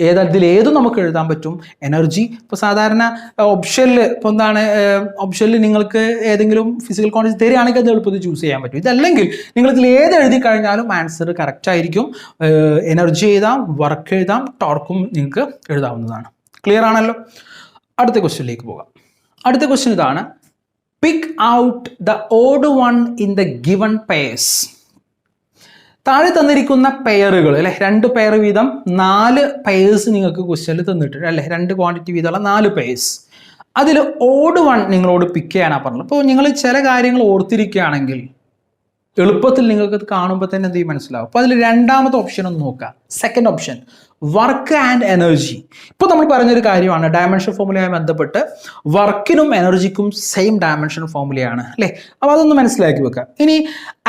ഇതിലേതും നമുക്ക് എഴുതാൻ പറ്റും. എനർജി ഇപ്പോൾ സാധാരണ ഓപ്ഷനിൽ ഇപ്പോൾ എന്താണ്, ഓപ്ഷനിൽ നിങ്ങൾക്ക് ഏതെങ്കിലും ഫിസിക്കൽ ക്വാണ്ടിറ്റി തരികയാണെങ്കിൽ അത് എളുപ്പത്തിൽ ചൂസ് ചെയ്യാൻ പറ്റും. ഇതല്ലെങ്കിൽ നിങ്ങൾ ഇതിൽ ഏത് എഴുതി കഴിഞ്ഞാലും ആൻസർ കറക്റ്റ് ആയിരിക്കും. എനർജി എഴുതാം, വർക്ക് എഴുതാം, ടോർക്കും നിങ്ങൾക്ക് എഴുതാവുന്നതാണ്. ക്ലിയർ ആണല്ലോ. അടുത്ത ക്വസ്റ്റ്യനിലേക്ക് പോകാം. അടുത്ത ക്വസ്റ്റ്യൻ ഇതാണ്, pick out the odd one in the given pairs. താഴെ തന്നിരിക്കുന്ന പെയറുകൾ അല്ലെ, 2 പെയർ വീതം 4 പെയർസ് നിങ്ങൾക്ക് ക്വസ്റ്റ്യനിൽ തന്നിട്ടുണ്ട് അല്ലെ. 2 ക്വാണ്ടിറ്റി വീതമുള്ള 4 പെയർസ്. അതിൽ ഓഡ് വൺ നിങ്ങളോട് പിക്ക് ചെയ്യാനാണ് പറഞ്ഞത്. അപ്പോൾ നിങ്ങൾ ചില കാര്യങ്ങൾ ഓർത്തിരിക്കുകയാണെങ്കിൽ എളുപ്പത്തിൽ നിങ്ങൾക്ക് അത് കാണുമ്പോൾ തന്നെ എന്ത് ചെയ്യും, മനസ്സിലാവും. അപ്പോൾ അതിൽ രണ്ടാമത്തെ ഓപ്ഷൻ ഒന്ന് നോക്കുക. Second option work and energy. ഇപ്പോൾ നമ്മൾ പറഞ്ഞൊരു കാര്യമാണ്, ഡയമെൻഷൻ ഫോർമുലയുമായി ബന്ധപ്പെട്ട് വർക്കിനും എനർജിക്കും സെയിം ഡയമെൻഷൻ ഫോർമുലയാണ് അല്ലേ. അപ്പോൾ അതൊന്ന് മനസ്സിലാക്കി വെക്കുക. ഇനി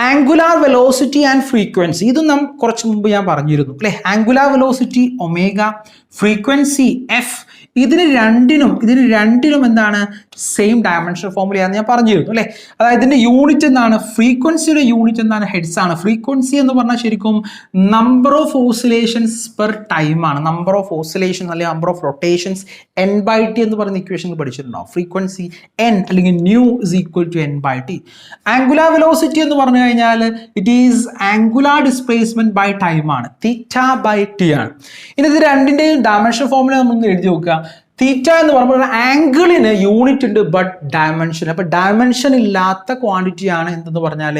ആംഗുലാർ വെലോസിറ്റി ആൻഡ് ഫ്രീക്വൻസി, ഇതും നാം കുറച്ച് മുമ്പ് ഞാൻ പറഞ്ഞിരുന്നു അല്ലേ. Angular velocity omega, frequency F, ഇതിന് രണ്ടിനും എന്താണ്, സെയിം ഡയമെൻഷൻ ഫോർമുലയാണെന്ന് ഞാൻ പറഞ്ഞിരുന്നു അല്ലേ. അതായത് ഇതിന്റെ യൂണിറ്റ് എന്താണ്, ഫ്രീക്വൻസിയുടെ യൂണിറ്റ് എന്താണ്, ഹെഡ്സ് ആണ്. ഫ്രീക്വൻസി എന്ന് പറഞ്ഞാൽ ശരിക്കും number of oscillations per time ആണ്. നമ്പർ ഓഫ് ഓസിലേഷൻ അല്ലെങ്കിൽ നമ്പർ ഓഫ് റൊട്ടേഷൻസ് n/t എന്ന് പറയുന്ന ഇക്വേഷൻ പഠിച്ചിട്ടുണ്ടാവും. ഫ്രീക്വൻസി n അല്ലെങ്കിൽ nu is equal to n/t. Angular velocity എന്ന് പറഞ്ഞു കഴിഞ്ഞാൽ it is angular displacement by time ആണ്, θ/t ആണ്. ഇനി ഇത് രണ്ടിന്റെയും ഡയമെൻഷൻ ഫോർമുല നമ്മൾ എഴുതി നോക്കുക. തീറ്റ എന്ന് പറയുമ്പോൾ ആംഗിളിന് യൂണിറ്റ് ഉണ്ട് ബട്ട് ഡയമെൻഷൻ, അപ്പൊ ഡയമെൻഷൻ ഇല്ലാത്ത ക്വാണ്ടിറ്റി ആണ് എന്തെന്ന് പറഞ്ഞാൽ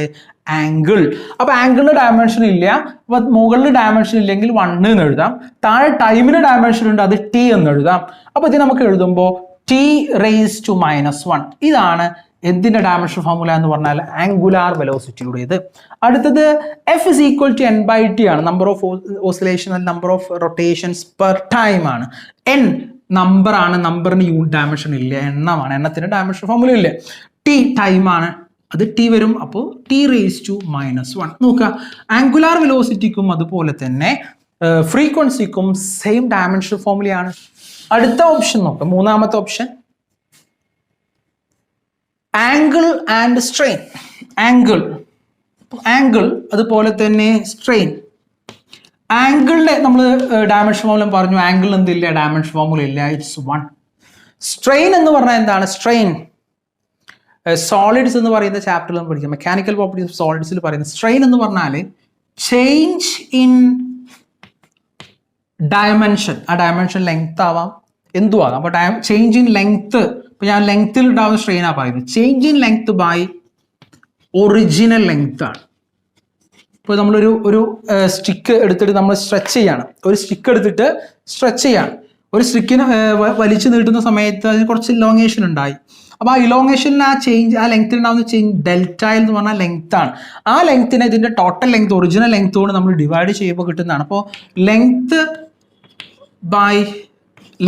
ആംഗിൾ. അപ്പൊ ആംഗിളിന് ഡയമെൻഷൻ ഇല്ല, അപ്പൊ മുകളിൽ ഡയമെൻഷൻ ഇല്ലെങ്കിൽ 1 എന്ന് എഴുതാം. താഴെ ടൈമിന് ഡയമെൻഷൻ ഉണ്ട്, അത് t എന്ന് എഴുതാം. അപ്പൊ ഇത് നമുക്ക് എഴുതുമ്പോൾ T⁻⁻1 ഇതാണ് എന്തിന്റെ ഡയമെൻഷൻ ഫോർമുല എന്ന് പറഞ്ഞാൽ ആംഗുലാർ വെലോസിറ്റിയുടേത്. അടുത്തത് F is equal to n/t ആണ്. Number of oscillation, number of rotations per time ആണ്. n നമ്പർ ആണ്, നമ്പറിന് ഡയമെൻഷൻ ഇല്ല, എണ്ണമാണ്, എണ്ണത്തിന് ഡയമെൻഷൻ ഫോർമുല ഇല്ല. t ടൈം ആണ്, അത് t വരും. അപ്പോൾ T⁻⁻1 നോക്കുക. ആംഗുലാർ വെലോസിറ്റിക്കും അതുപോലെ തന്നെ ഫ്രീക്വൻസിക്കും സെയിം ഡയമെൻഷൻ ഫോർമുലയാണ്. അടുത്ത ഓപ്ഷൻ നോക്കാം, മൂന്നാമത്തെ option angle and strain. Angle അതുപോലെ തന്നെ സ്ട്രെയിൻ. ആംഗിളിന്റെ നമ്മൾ ഡയമെൻഷൻ ഫോർമുല പറഞ്ഞു, ആംഗിൾ എന്തില്ല, ഡയമെൻഷൻ ഫോർമുല ഇല്ല, ഇറ്റ്സ് 1. സ്ട്രെയിൻ എന്ന് പറഞ്ഞാൽ എന്താണ്, സ്ട്രെയിൻ സോളിഡ്സ് എന്ന് പറയുന്ന ചാപ്റ്ററിൽ നമ്മൾ പഠിക്കാം, മെക്കാനിക്കൽ പ്രോപ്പർട്ടീസ് ഓഫ് സോളിഡ്സിൽ പറയുന്നത് സ്ട്രെയിൻ എന്ന് പറഞ്ഞാൽ ചേഞ്ച് ഇൻ ഡയമെൻഷൻ. ആ ഡയമെൻഷൻ ലെങ്ത് ആവാം, എന്തും ആകാം. അപ്പോൾ ചേഞ്ച് ഇൻ ലെങ്ത്, ഇപ്പോൾ ഞാൻ ലെങ്ത്തിൽ ഉണ്ടാവുന്ന സ്ട്രെയിനാണ് പറയുന്നത്. Change in length by original length ആണ്. ഇപ്പോൾ നമ്മളൊരു സ്റ്റിക്ക് എടുത്തിട്ട് നമ്മൾ സ്ട്രെച്ച് ചെയ്യാണ്, ഒരു സ്റ്റിക്ക് എടുത്തിട്ട് സ്ട്രെച്ച് ചെയ്യാണ്. ഒരു സ്ട്രിക്കിന് വലിച്ചു നീട്ടുന്ന സമയത്ത് അതിന് കുറച്ച് ഇലോങ്ങേഷൻ ഉണ്ടായി. അപ്പോൾ ആ ഇലോങ്ങേഷനിൽ ആ ചേഞ്ച്, ആ ലെങ്ത്തിൽ ഉണ്ടാകുന്ന ചേഞ്ച് ഡെൽറ്റയിൽ എന്ന് പറഞ്ഞാൽ ലെങ്ത് ആണ്. ആ ലെങ്ത്തിനെ ഇതിൻ്റെ ടോട്ടൽ ലെങ്ത്, ഒറിജിനൽ ലെങ്ത് കൊണ്ട് നമ്മൾ ഡിവൈഡ് ചെയ്യുമ്പോൾ കിട്ടുന്നതാണ്. അപ്പോൾ ലെങ്ത് ബൈ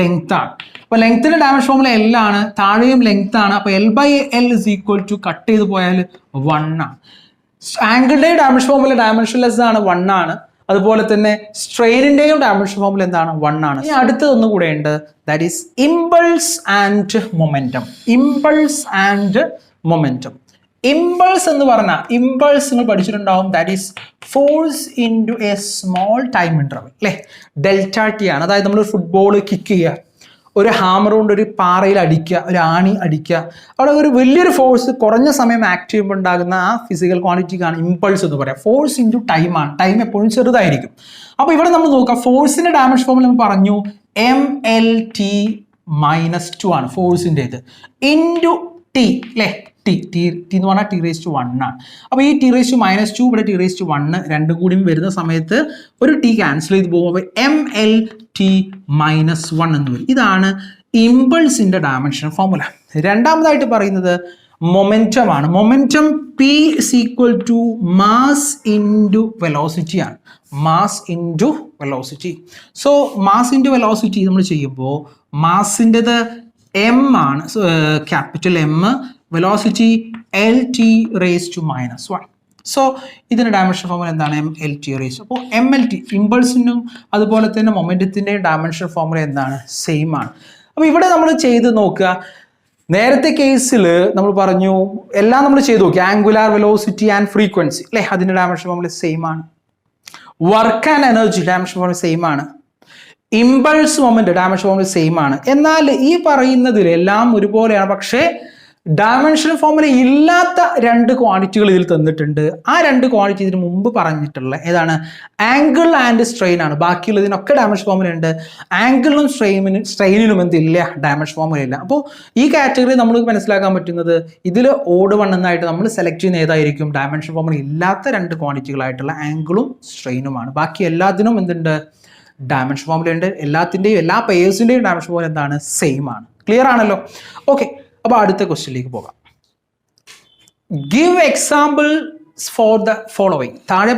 ലെങ്ത് ആണ്. അപ്പോൾ ലെങ്ത്തിന്റെ ഡയമെൻഷൻ ഫോർമുല L ആണ്, താഴെയും ലെങ്ത് ആണ്. അപ്പോൾ L/L is equal to cut ചെയ്ത് പോയാൽ 1 ആണ്. ആംഗിളിന്റെ ഡയമെൻഷൻ ഫോർമുല ഡയമെൻഷൻലെസ് ആണ്, 1 ആണ്. അതുപോലെ തന്നെ സ്ട്രെയിനിന്റെയും ഡയമെൻഷൻ ഫോർമുല എന്താണ്, 1 ആണ്. ഇനി അടുത്തതൊന്നും കൂടെ ഉണ്ട്, that is impulse and momentum. Impulse and momentum. Impulse എന്ന് പറഞ്ഞാൽ, ഇമ്പൾസ് നിങ്ങൾ പഠിച്ചിട്ടുണ്ടാവും, that is force into a small time interval അല്ലേ, ഡെൽറ്റ ടി ആണ്. അതായത് നമ്മൾ ഫുട്ബോൾ കിക്ക് ചെയ്യുക, ഒരു ഹാമർ കൊണ്ട് ഒരു പാറയിൽ അടിക്കുക, ഒരു ആണി അടിക്കുക, അവിടെ ഒരു വലിയൊരു ഫോഴ്സ് കുറഞ്ഞ സമയം ആക്ട് ചെയ്യുമ്പോൾ ഉണ്ടാകുന്ന ആ ഫിസിക്കൽ ക്വാണ്ടിറ്റിക്കാണ് ഇമ്പൾസ് എന്ന് പറയാം. ഫോഴ്സ് ഇൻറ്റു ടൈമാണ്. ടൈം എപ്പോഴും ചെറുതായിരിക്കും. അപ്പോൾ ഇവിടെ നമ്മൾ നോക്കാം, ഫോഴ്സിന്റെ ഡയമെൻഷൻ ഫോർമുല നമ്മൾ പറഞ്ഞു MLT - 2 ആണ് ഫോഴ്സിൻ്റെ ഇത്, ഇൻറ്റു ടി അല്ലേ, ടി എന്ന് പറഞ്ഞാൽ T⁻1 ആണ്. അപ്പോൾ ഈ T⁻2 ഇവിടെ T⁻1 രണ്ടും കൂടി വരുന്ന സമയത്ത് ഒരു ടി ക്യാൻസൽ ചെയ്ത് പോകും. അപ്പോൾ MLT - 1 എന്ന് വരും. ഇതാണ് ഇമ്പൾസിന്റെ ഡയമെൻഷൻ ഫോർമുല. രണ്ടാമതായിട്ട് പറയുന്നത് മൊമെന്റം ആണ്. Momentum P is equal to mass into velocity ആണ്. Mass into velocity. So mass into velocity നമ്മൾ ചെയ്യുമ്പോൾ മാസിൻ്റെത് M ആണ്, capital M, velocity LT⁻⁻1. So ഇതിൻ്റെ ഡയമെൻഷൻ ഫോർമുല എന്താണ്, MLT. അപ്പോൾ MLT ഇമ്പൾസിനും അതുപോലെ തന്നെ മൊമെന്റത്തിൻ്റെ ഡയമെൻഷൻ ഫോർമുല എന്താണ്, സെയിം ആണ്. അപ്പോൾ ഇവിടെ നമ്മൾ ചെയ്ത് നോക്കുക. നേരത്തെ കേസിൽ നമ്മൾ പറഞ്ഞു എല്ലാം നമ്മൾ ചെയ്ത് നോക്കി, ആംഗുലാർ വെലോസിറ്റി ആൻഡ് ഫ്രീക്വൻസി അല്ലേ, അതിൻ്റെ ഡയമെൻഷൻ ഫോർമുല സെയിം ആണ്. Work and energy dimension formula same ആണ്. Impulse moment dimension formula same ആണ്. എന്നാൽ ഈ പറയുന്നതിൽ എല്ലാം ഒരുപോലെയാണ്. പക്ഷേ ഡയമെൻഷൻ ഫോർമുല ഇല്ലാത്ത രണ്ട് ക്വാണ്ടിറ്റികൾ ഇതിൽ തന്നിട്ടുണ്ട്. ആ രണ്ട് ക്വാണ്ടിറ്റി ഇതിന് മുമ്പ് പറഞ്ഞിട്ടുള്ള ഏതാണ്, ആംഗിൾ ആൻഡ് സ്ട്രെയിൻ ആണ്. ബാക്കിയുള്ളതിനൊക്കെ ഡയമെൻഷൻ ഫോർമുല ഉണ്ട്. ആംഗിളിനും സ്ട്രെയിനിനും എന്തില്ല, ഡയമെൻഷൻ ഫോർമുല ഇല്ല. അപ്പോൾ ഈ കാറ്റഗറി നമ്മൾ മനസ്സിലാക്കാൻ പറ്റുന്നത് ഇതിൽ ഓഡ് വൺ എന്നായിട്ട് നമ്മൾ സെലക്ട് ചെയ്യുന്ന ഏതായിരിക്കും, ഡയമെൻഷൻ ഫോർമുല ഇല്ലാത്ത രണ്ട് ക്വാണ്ടിറ്റികളായിട്ടുള്ള ആംഗിളും സ്ട്രെയിനുമാണ്. ബാക്കി എല്ലാത്തിനും എന്തുണ്ട്, ഡയമെൻഷൻ ഫോർമുല ഉണ്ട്. എല്ലാത്തിൻ്റെയും എല്ലാ പെയേഴ്സിൻ്റെയും ഡയമെൻഷൻ ഫോർമുല എന്താണ്, സെയിം ആണ്. ക്ലിയർ ആണല്ലോ? ഓക്കെ, അപ്പോൾ അടുത്ത ക്വസ്റ്റ്യനിലേക്ക് പോകാം. Give examples for the following. താഴെ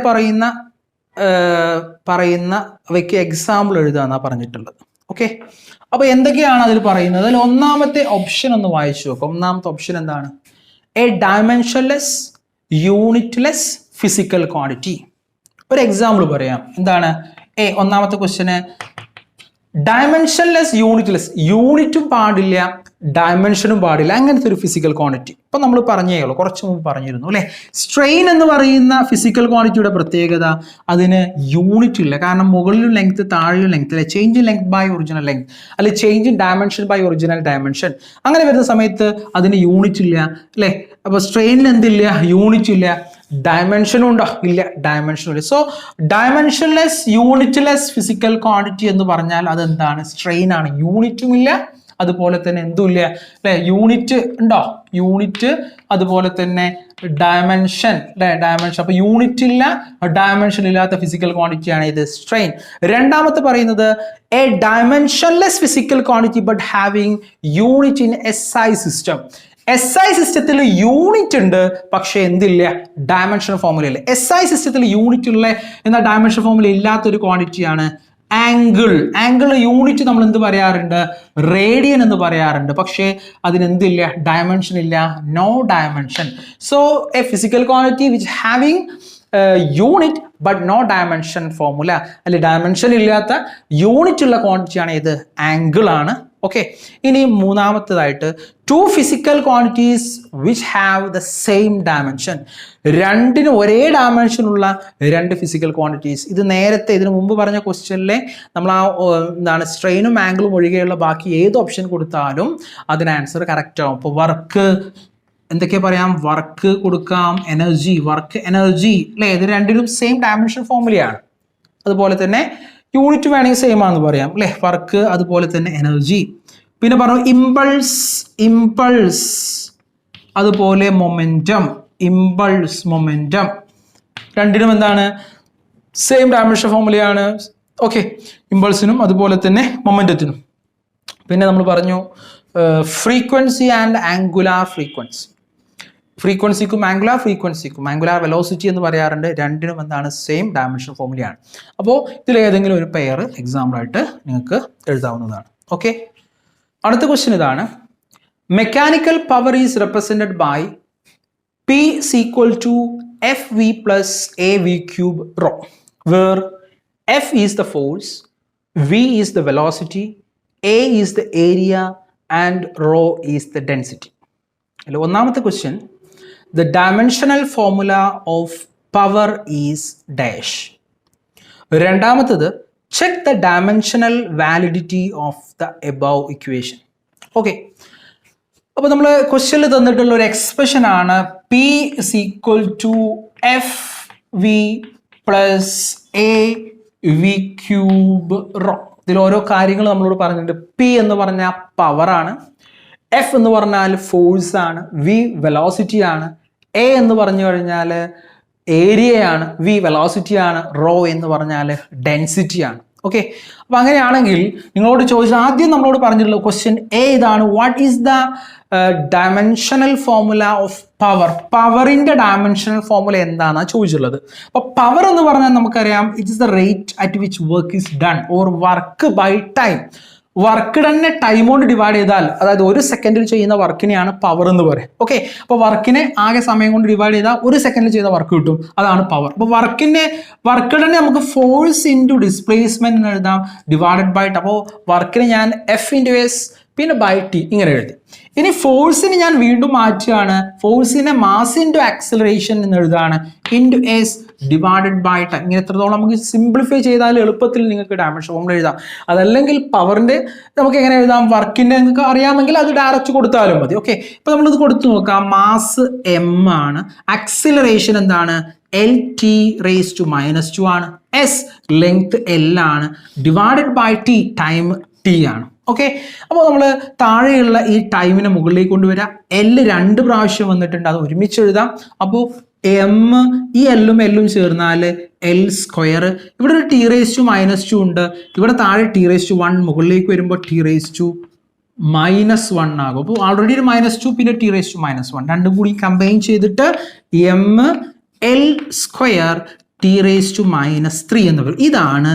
പറയുന്നവയ്ക്ക് എക്സാമ്പിൾ എഴുതാന്നാണ് പറഞ്ഞിട്ടുള്ളത്. ഓക്കെ, അപ്പോൾ എന്തൊക്കെയാണ് അതിൽ പറയുന്നത്? അതിൽ ഒന്നാമത്തെ ഓപ്ഷൻ ഒന്ന് വായിച്ചു നോക്കാം. ഒന്നാമത്തെ ഓപ്ഷൻ എന്താണ്, A dimensionless unitless physical quantity. ഒരു എക്സാമ്പിൾ പറയാം. എന്താണ് ഒന്നാമത്തെ ക്വസ്റ്റ്യന്, ഡയമെൻഷൻലെസ് യൂണിറ്റ്ലെസ്, യൂണിറ്റും പാടില്ല ഡയമെൻഷനും പാടില്ല, അങ്ങനത്തെ ഒരു ഫിസിക്കൽ ക്വാണ്ടിറ്റി. ഇപ്പൊ നമ്മൾ പറഞ്ഞേ ഉള്ളൂ, കുറച്ച് മുമ്പ് പറഞ്ഞിരുന്നു അല്ലെ. സ്ട്രെയിൻ എന്ന് പറയുന്ന ഫിസിക്കൽ ക്വാണ്ടിറ്റിയുടെ പ്രത്യേകത, അതിന് യൂണിറ്റ് ഇല്ല. കാരണം മുകളിലും ലെങ്ത് താഴെയും ലെങ്ത് അല്ലെ, change in length by original length, അല്ലെ change in dimension by original dimension. അങ്ങനെ വരുന്ന സമയത്ത് അതിന് യൂണിറ്റ് ഇല്ല അല്ലെ. അപ്പൊ സ്ട്രെയിനിൽ എന്തില്ല, യൂണിറ്റ് ഇല്ല. ഡയമെൻഷനും ഉണ്ടോ, ഇല്ല, ഡയമെൻഷനും ഇല്ല. So dimensionless unitless physical quantity എന്ന് പറഞ്ഞാൽ അതെന്താണ്, സ്ട്രെയിൻ ആണ്. യൂണിറ്റും ഇല്ല, അതുപോലെ തന്നെ എന്തും ഇല്ല അല്ലെ. യൂണിറ്റ് ഉണ്ടോ, യൂണിറ്റ്, അതുപോലെ തന്നെ ഡയമെൻഷൻ അല്ലെ, ഡയമെൻഷൻ. അപ്പൊ യൂണിറ്റ് ഇല്ല, ഡയമെൻഷൻ ഇല്ലാത്ത ഫിസിക്കൽ ക്വാണ്ടിറ്റിയാണ് ഇത്, സ്ട്രെയിൻ. രണ്ടാമത്തെ പറയുന്നത് A dimensionless physical quantity but having unit in SI system. SI സിസ്റ്റത്തിൽ യൂണിറ്റ് ഉണ്ട്, പക്ഷെ എന്തില്ല, ഡയമെൻഷൻ ഫോർമുല ഇല്ല. SI സിസ്റ്റത്തിൽ യൂണിറ്റ് ഉള്ള എന്നാൽ ഡയമെൻഷൻ ഫോർമുല ഇല്ലാത്തൊരു ക്വാണ്ടിറ്റിയാണ് ആംഗിൾ. ആംഗിൾ യൂണിറ്റ് നമ്മൾ എന്ത് പറയാറുണ്ട്, റേഡിയൻ എന്ന് പറയാറുണ്ട്. പക്ഷേ അതിനെന്തില്ല, ഡയമെൻഷൻ ഇല്ല, no dimension. So a physical quantity which having unit but no dimension formula, അല്ലെ ഡയമെൻഷൻ ഇല്ലാത്ത യൂണിറ്റ് ഉള്ള ക്വാണ്ടിറ്റിയാണ് ഇത്, ആംഗിൾ ആണ്. ഓക്കെ, ഇനി മൂന്നാമത്തേതായിട്ട് two physical quantities which have the same dimension. രണ്ടിനും ഒരേ ഡയമെൻഷൻ ഉള്ള രണ്ട് ഫിസിക്കൽ ക്വാണ്ടിറ്റീസ്. ഇത് നേരത്തെ ഇതിനു മുമ്പ് പറഞ്ഞ ക്വസ്റ്റ്യനിലെ നമ്മൾ എന്താണ്, സ്ട്രെയിനും ആംഗിളും ഒഴികെയുള്ള ബാക്കി ഏത് ഓപ്ഷൻ കൊടുത്താലും അതിന് ആൻസർ കറക്റ്റ് ആവും. ഇപ്പോൾ വർക്ക് എന്തൊക്കെ പറയാം, വർക്ക് കൊടുക്കാം, എനർജി, വർക്ക് എനർജി അല്ലേ, ഇത് രണ്ടിനും സെയിം ഡയമെൻഷൻ ഫോർമുലയാണ്. അതുപോലെ തന്നെ യൂണിറ്റ് വേണമെങ്കിൽ സെയിം ആണെന്ന് പറയാം അല്ലേ, വർക്ക് അതുപോലെ തന്നെ എനർജി. പിന്നെ പറഞ്ഞു ഇമ്പൾസ് അതുപോലെ മൊമെന്റം, ഇമ്പൾസ് മൊമെന്റം രണ്ടിനും എന്താണ്, സെയിം ഡയമെൻഷൻ ഫോർമുലയാണ്. ഓക്കെ, ഇമ്പൾസിനും അതുപോലെ തന്നെ മൊമെന്റത്തിനും. പിന്നെ നമ്മൾ പറഞ്ഞു ഫ്രീക്വൻസി ആൻഡ് ആംഗുലാർ ഫ്രീക്വൻസി. ഫ്രീക്വൻസിക്കും ആംഗുലാർ ഫ്രീക്വൻസിക്കും ആംഗുലാർ വെലോസിറ്റി എന്ന് പറയാറുണ്ട്. രണ്ടിനും എന്താണ്? സെയിം ഡയമെൻഷൻ ഫോർമുലയാണ്. അപ്പോൾ ഇതിലേതെങ്കിലും ഒരു പെയർ എക്സാമ്പിളായിട്ട് നിങ്ങൾക്ക് എഴുതാവുന്നതാണ്. ഓക്കെ, അടുത്ത ക്വസ്റ്റ്യൻ ഇതാണ്. Mechanical power is represented by P is equal to Fv plus Av cube rho, where F is the force, V is the velocity, A is the area and rho is the density. ഒന്നാമത്തെ question, the dimensional formula of power is dash. രണ്ടാമത്തേത്, check the dimensional validity of the above equation. Okay, അപ്പോൾ നമ്മൾ ക്വസ്റ്റ്യനിൽ തന്നിട്ടുള്ള ഒരു expression ആണ് P is equal to Fv plus Av cube rho. ഇതിൽ ഓരോ കാര്യങ്ങൾ നമ്മളോട് പറഞ്ഞിട്ടുണ്ട്. P എന്ന് പറഞ്ഞാൽ പവറാണ്, F എന്ന് പറഞ്ഞാൽ ഫോഴ്സ് ആണ്, V വെലോസിറ്റി ആണ്, A എന്ന് പറഞ്ഞു കഴിഞ്ഞാൽ ഏരിയയാണ്, V വെലോസിറ്റി ആണ്, റോ എന്ന് പറഞ്ഞാൽ ഡെൻസിറ്റി ആണ്. ഓക്കെ, അപ്പോൾ അങ്ങനെയാണെങ്കിൽ നിങ്ങളോട് ചോദിച്ചാൽ ആദ്യം നമ്മളോട് പറഞ്ഞിട്ടുള്ള ക്വസ്റ്റ്യൻ എ ഇതാണ്. What is the dimensional formula of power? പവറിന്റെ ഡയമെൻഷണൽ ഫോർമുല എന്താണെന്നാണ് ചോദിച്ചിട്ടുള്ളത്. അപ്പോൾ പവർ എന്ന് പറഞ്ഞാൽ നമുക്കറിയാം, it is the rate at which work is done or work by time. Work തന്നെ ടൈം കൊണ്ട് ഡിവൈഡ് ചെയ്താൽ, അതായത് ഒരു സെക്കൻഡിൽ ചെയ്യുന്ന വർക്കിനെയാണ് പവർ എന്ന് പറയും. ഓക്കെ, അപ്പോൾ വർക്കിനെ ആകെ സമയം കൊണ്ട് ഡിവൈഡ് ചെയ്താൽ ഒരു സെക്കൻഡിൽ ചെയ്ത വർക്ക് കിട്ടും, അതാണ് പവർ. അപ്പോൾ വർക്ക് തന്നെ നമുക്ക് ഫോഴ്സ് ഇൻറ്റു ഡിസ്പ്ലേസ്മെന്റ് എന്ന് എഴുതാം, ഡിവൈഡഡ് ബൈ. അപ്പോൾ വർക്കിനെ ഞാൻ എഫ് ഇൻറ്റു എസ് പിന്നെ ബൈ ടി ഇങ്ങനെ എഴുതി. ഇനി ഫോഴ്സിന് ഞാൻ വീണ്ടും മാറ്റുകയാണ്, ഫോഴ്സിനെ മാസ് ഇൻറ്റു ആക്സിലറേഷൻ എന്ന് എഴുതാണ്, into S divided by time. ഇങ്ങനെ എത്രത്തോളം നമുക്ക് സിംപ്ലിഫൈ ചെയ്താൽ എളുപ്പത്തിൽ നിങ്ങൾക്ക് ഡയമെൻഷൻ ഫോർമുല എഴുതാം. അതല്ലെങ്കിൽ പവറിന്റെ നമുക്ക് എങ്ങനെ എഴുതാം? വർക്കിന്റെ നിങ്ങൾക്ക് അറിയാമെങ്കിൽ അത് ഡയറക്റ്റ് കൊടുത്താലും മതി. ഓക്കെ, ഇപ്പൊ നമ്മളിത് കൊടുത്തു നോക്കാം. മാസ് എം ആണ്, ആക്സിലറേഷൻ എന്താണ്? എൽ ടി റേസ് ടു -2 ആണ്, എസ് ലെങ്ത് എൽ ആണ്, divided by T time T ആണ്. ഓക്കെ, അപ്പോൾ നമ്മൾ താഴെയുള്ള ഈ ടൈമിനെ മുകളിലേക്ക് കൊണ്ടുവരാം. എൽ 2 പ്രാവശ്യം വന്നിട്ടുണ്ട്, അത് ഒരുമിച്ച് എഴുതാം. അപ്പോൾ എം, ഈ എല്ലും എല്ലും ചേർന്നാൽ എൽ സ്ക്വയർ. ഇവിടെ ഒരു ടി റേസ് ടു -2 ഉണ്ട്, ഇവിടെ താഴെ ടി റേസ് ടു 1, മുകളിലേക്ക് വരുമ്പോൾ ടി റേസ് ടു -1 ആകും. അപ്പോൾ ആൾറെഡി ഒരു -2 പിന്നെ ടി റേസ് ടു -1 രണ്ടും കൂടി കമ്പൈൻ ചെയ്തിട്ട് M L square T raise to -3 എന്ന് പറയും. ഇതാണ്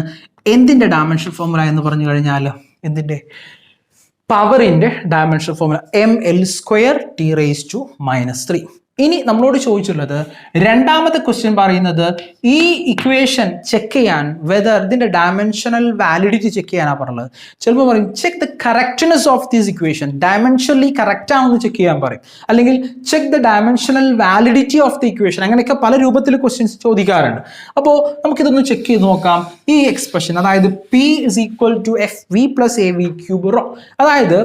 എന്തിൻ്റെ ഡയമെൻഷൻ ഫോർമുല എന്ന് പറഞ്ഞു കഴിഞ്ഞാൽ, എന്തിൻ്റെ? പവറിൻ്റെ dimension formula M L square T raise to -3. ഇനി നമ്മളോട് ചോദിച്ചുള്ളത് രണ്ടാമത്തെ ക്വസ്റ്റ്യൻ പറയുന്നത് ഈ ഇക്വേഷൻ ചെക്ക് ചെയ്യാൻ, വെദർ ഇതിന്റെ ഡയമെൻഷണൽ വാലിഡിറ്റി ചെക്ക് ചെയ്യാനാണ് പറഞ്ഞത്. ചിലപ്പോൾ പറയും check the correctness of this equation, dimensionally correct ആണെന്ന് ചെക്ക് ചെയ്യാൻ പറയും, അല്ലെങ്കിൽ check the dimensional validity of the equation. അങ്ങനെയൊക്കെ പല രൂപത്തിൽ ക്വസ്റ്റ്യൻസ് ചോദിക്കാറുണ്ട്. അപ്പോൾ നമുക്കിതൊന്ന് ചെക്ക് ചെയ്ത് നോക്കാം. ഈ എക്സ്പ്രഷൻ, അതായത് P is equal to Fv plus Av cube rho, അതായത്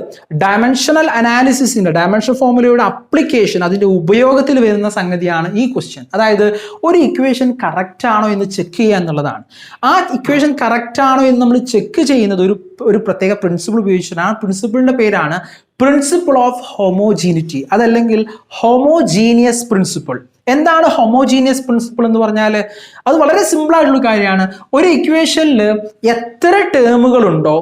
ഡയമെൻഷണൽ അനാലിസിസിന്റെ ഡയമെൻഷൻ ഫോർമുലയുടെ അപ്ലിക്കേഷൻ, അതിന്റെ ഉപയോഗം വരുന്ന സംഗതിയാണ് ഈ ക്വസ്റ്റ്യൻ. അതായത് ഒരു ഇക്വേഷൻ കറക്റ്റ് ആണോ എന്ന് ചെക്ക് ചെയ്യുക എന്നുള്ളതാണ്. ആ ഇക്വേഷൻ കറക്റ്റ് ആണോ എന്ന് നമ്മൾ ചെക്ക് ചെയ്യുന്നത് ഒരു പ്രത്യേക പ്രിൻസിപ്പിൾ ഉപയോഗിച്ചിട്ടാണ്. ആ പ്രിൻസിപ്പിളിന്റെ പേരാണ് പ്രിൻസിപ്പിൾ ഓഫ് ഹോമോജീനിറ്റി, അതല്ലെങ്കിൽ ഹോമോജീനിയസ് പ്രിൻസിപ്പിൾ. എന്താണ് ഹോമോജീനിയസ് പ്രിൻസിപ്പിൾ എന്ന് പറഞ്ഞാൽ? അത് വളരെ സിമ്പിൾ ആയിട്ടുള്ള കാര്യമാണ്. ഒരു ഇക്വേഷനിൽ എത്ര ടേമുകൾ ഉണ്ടോ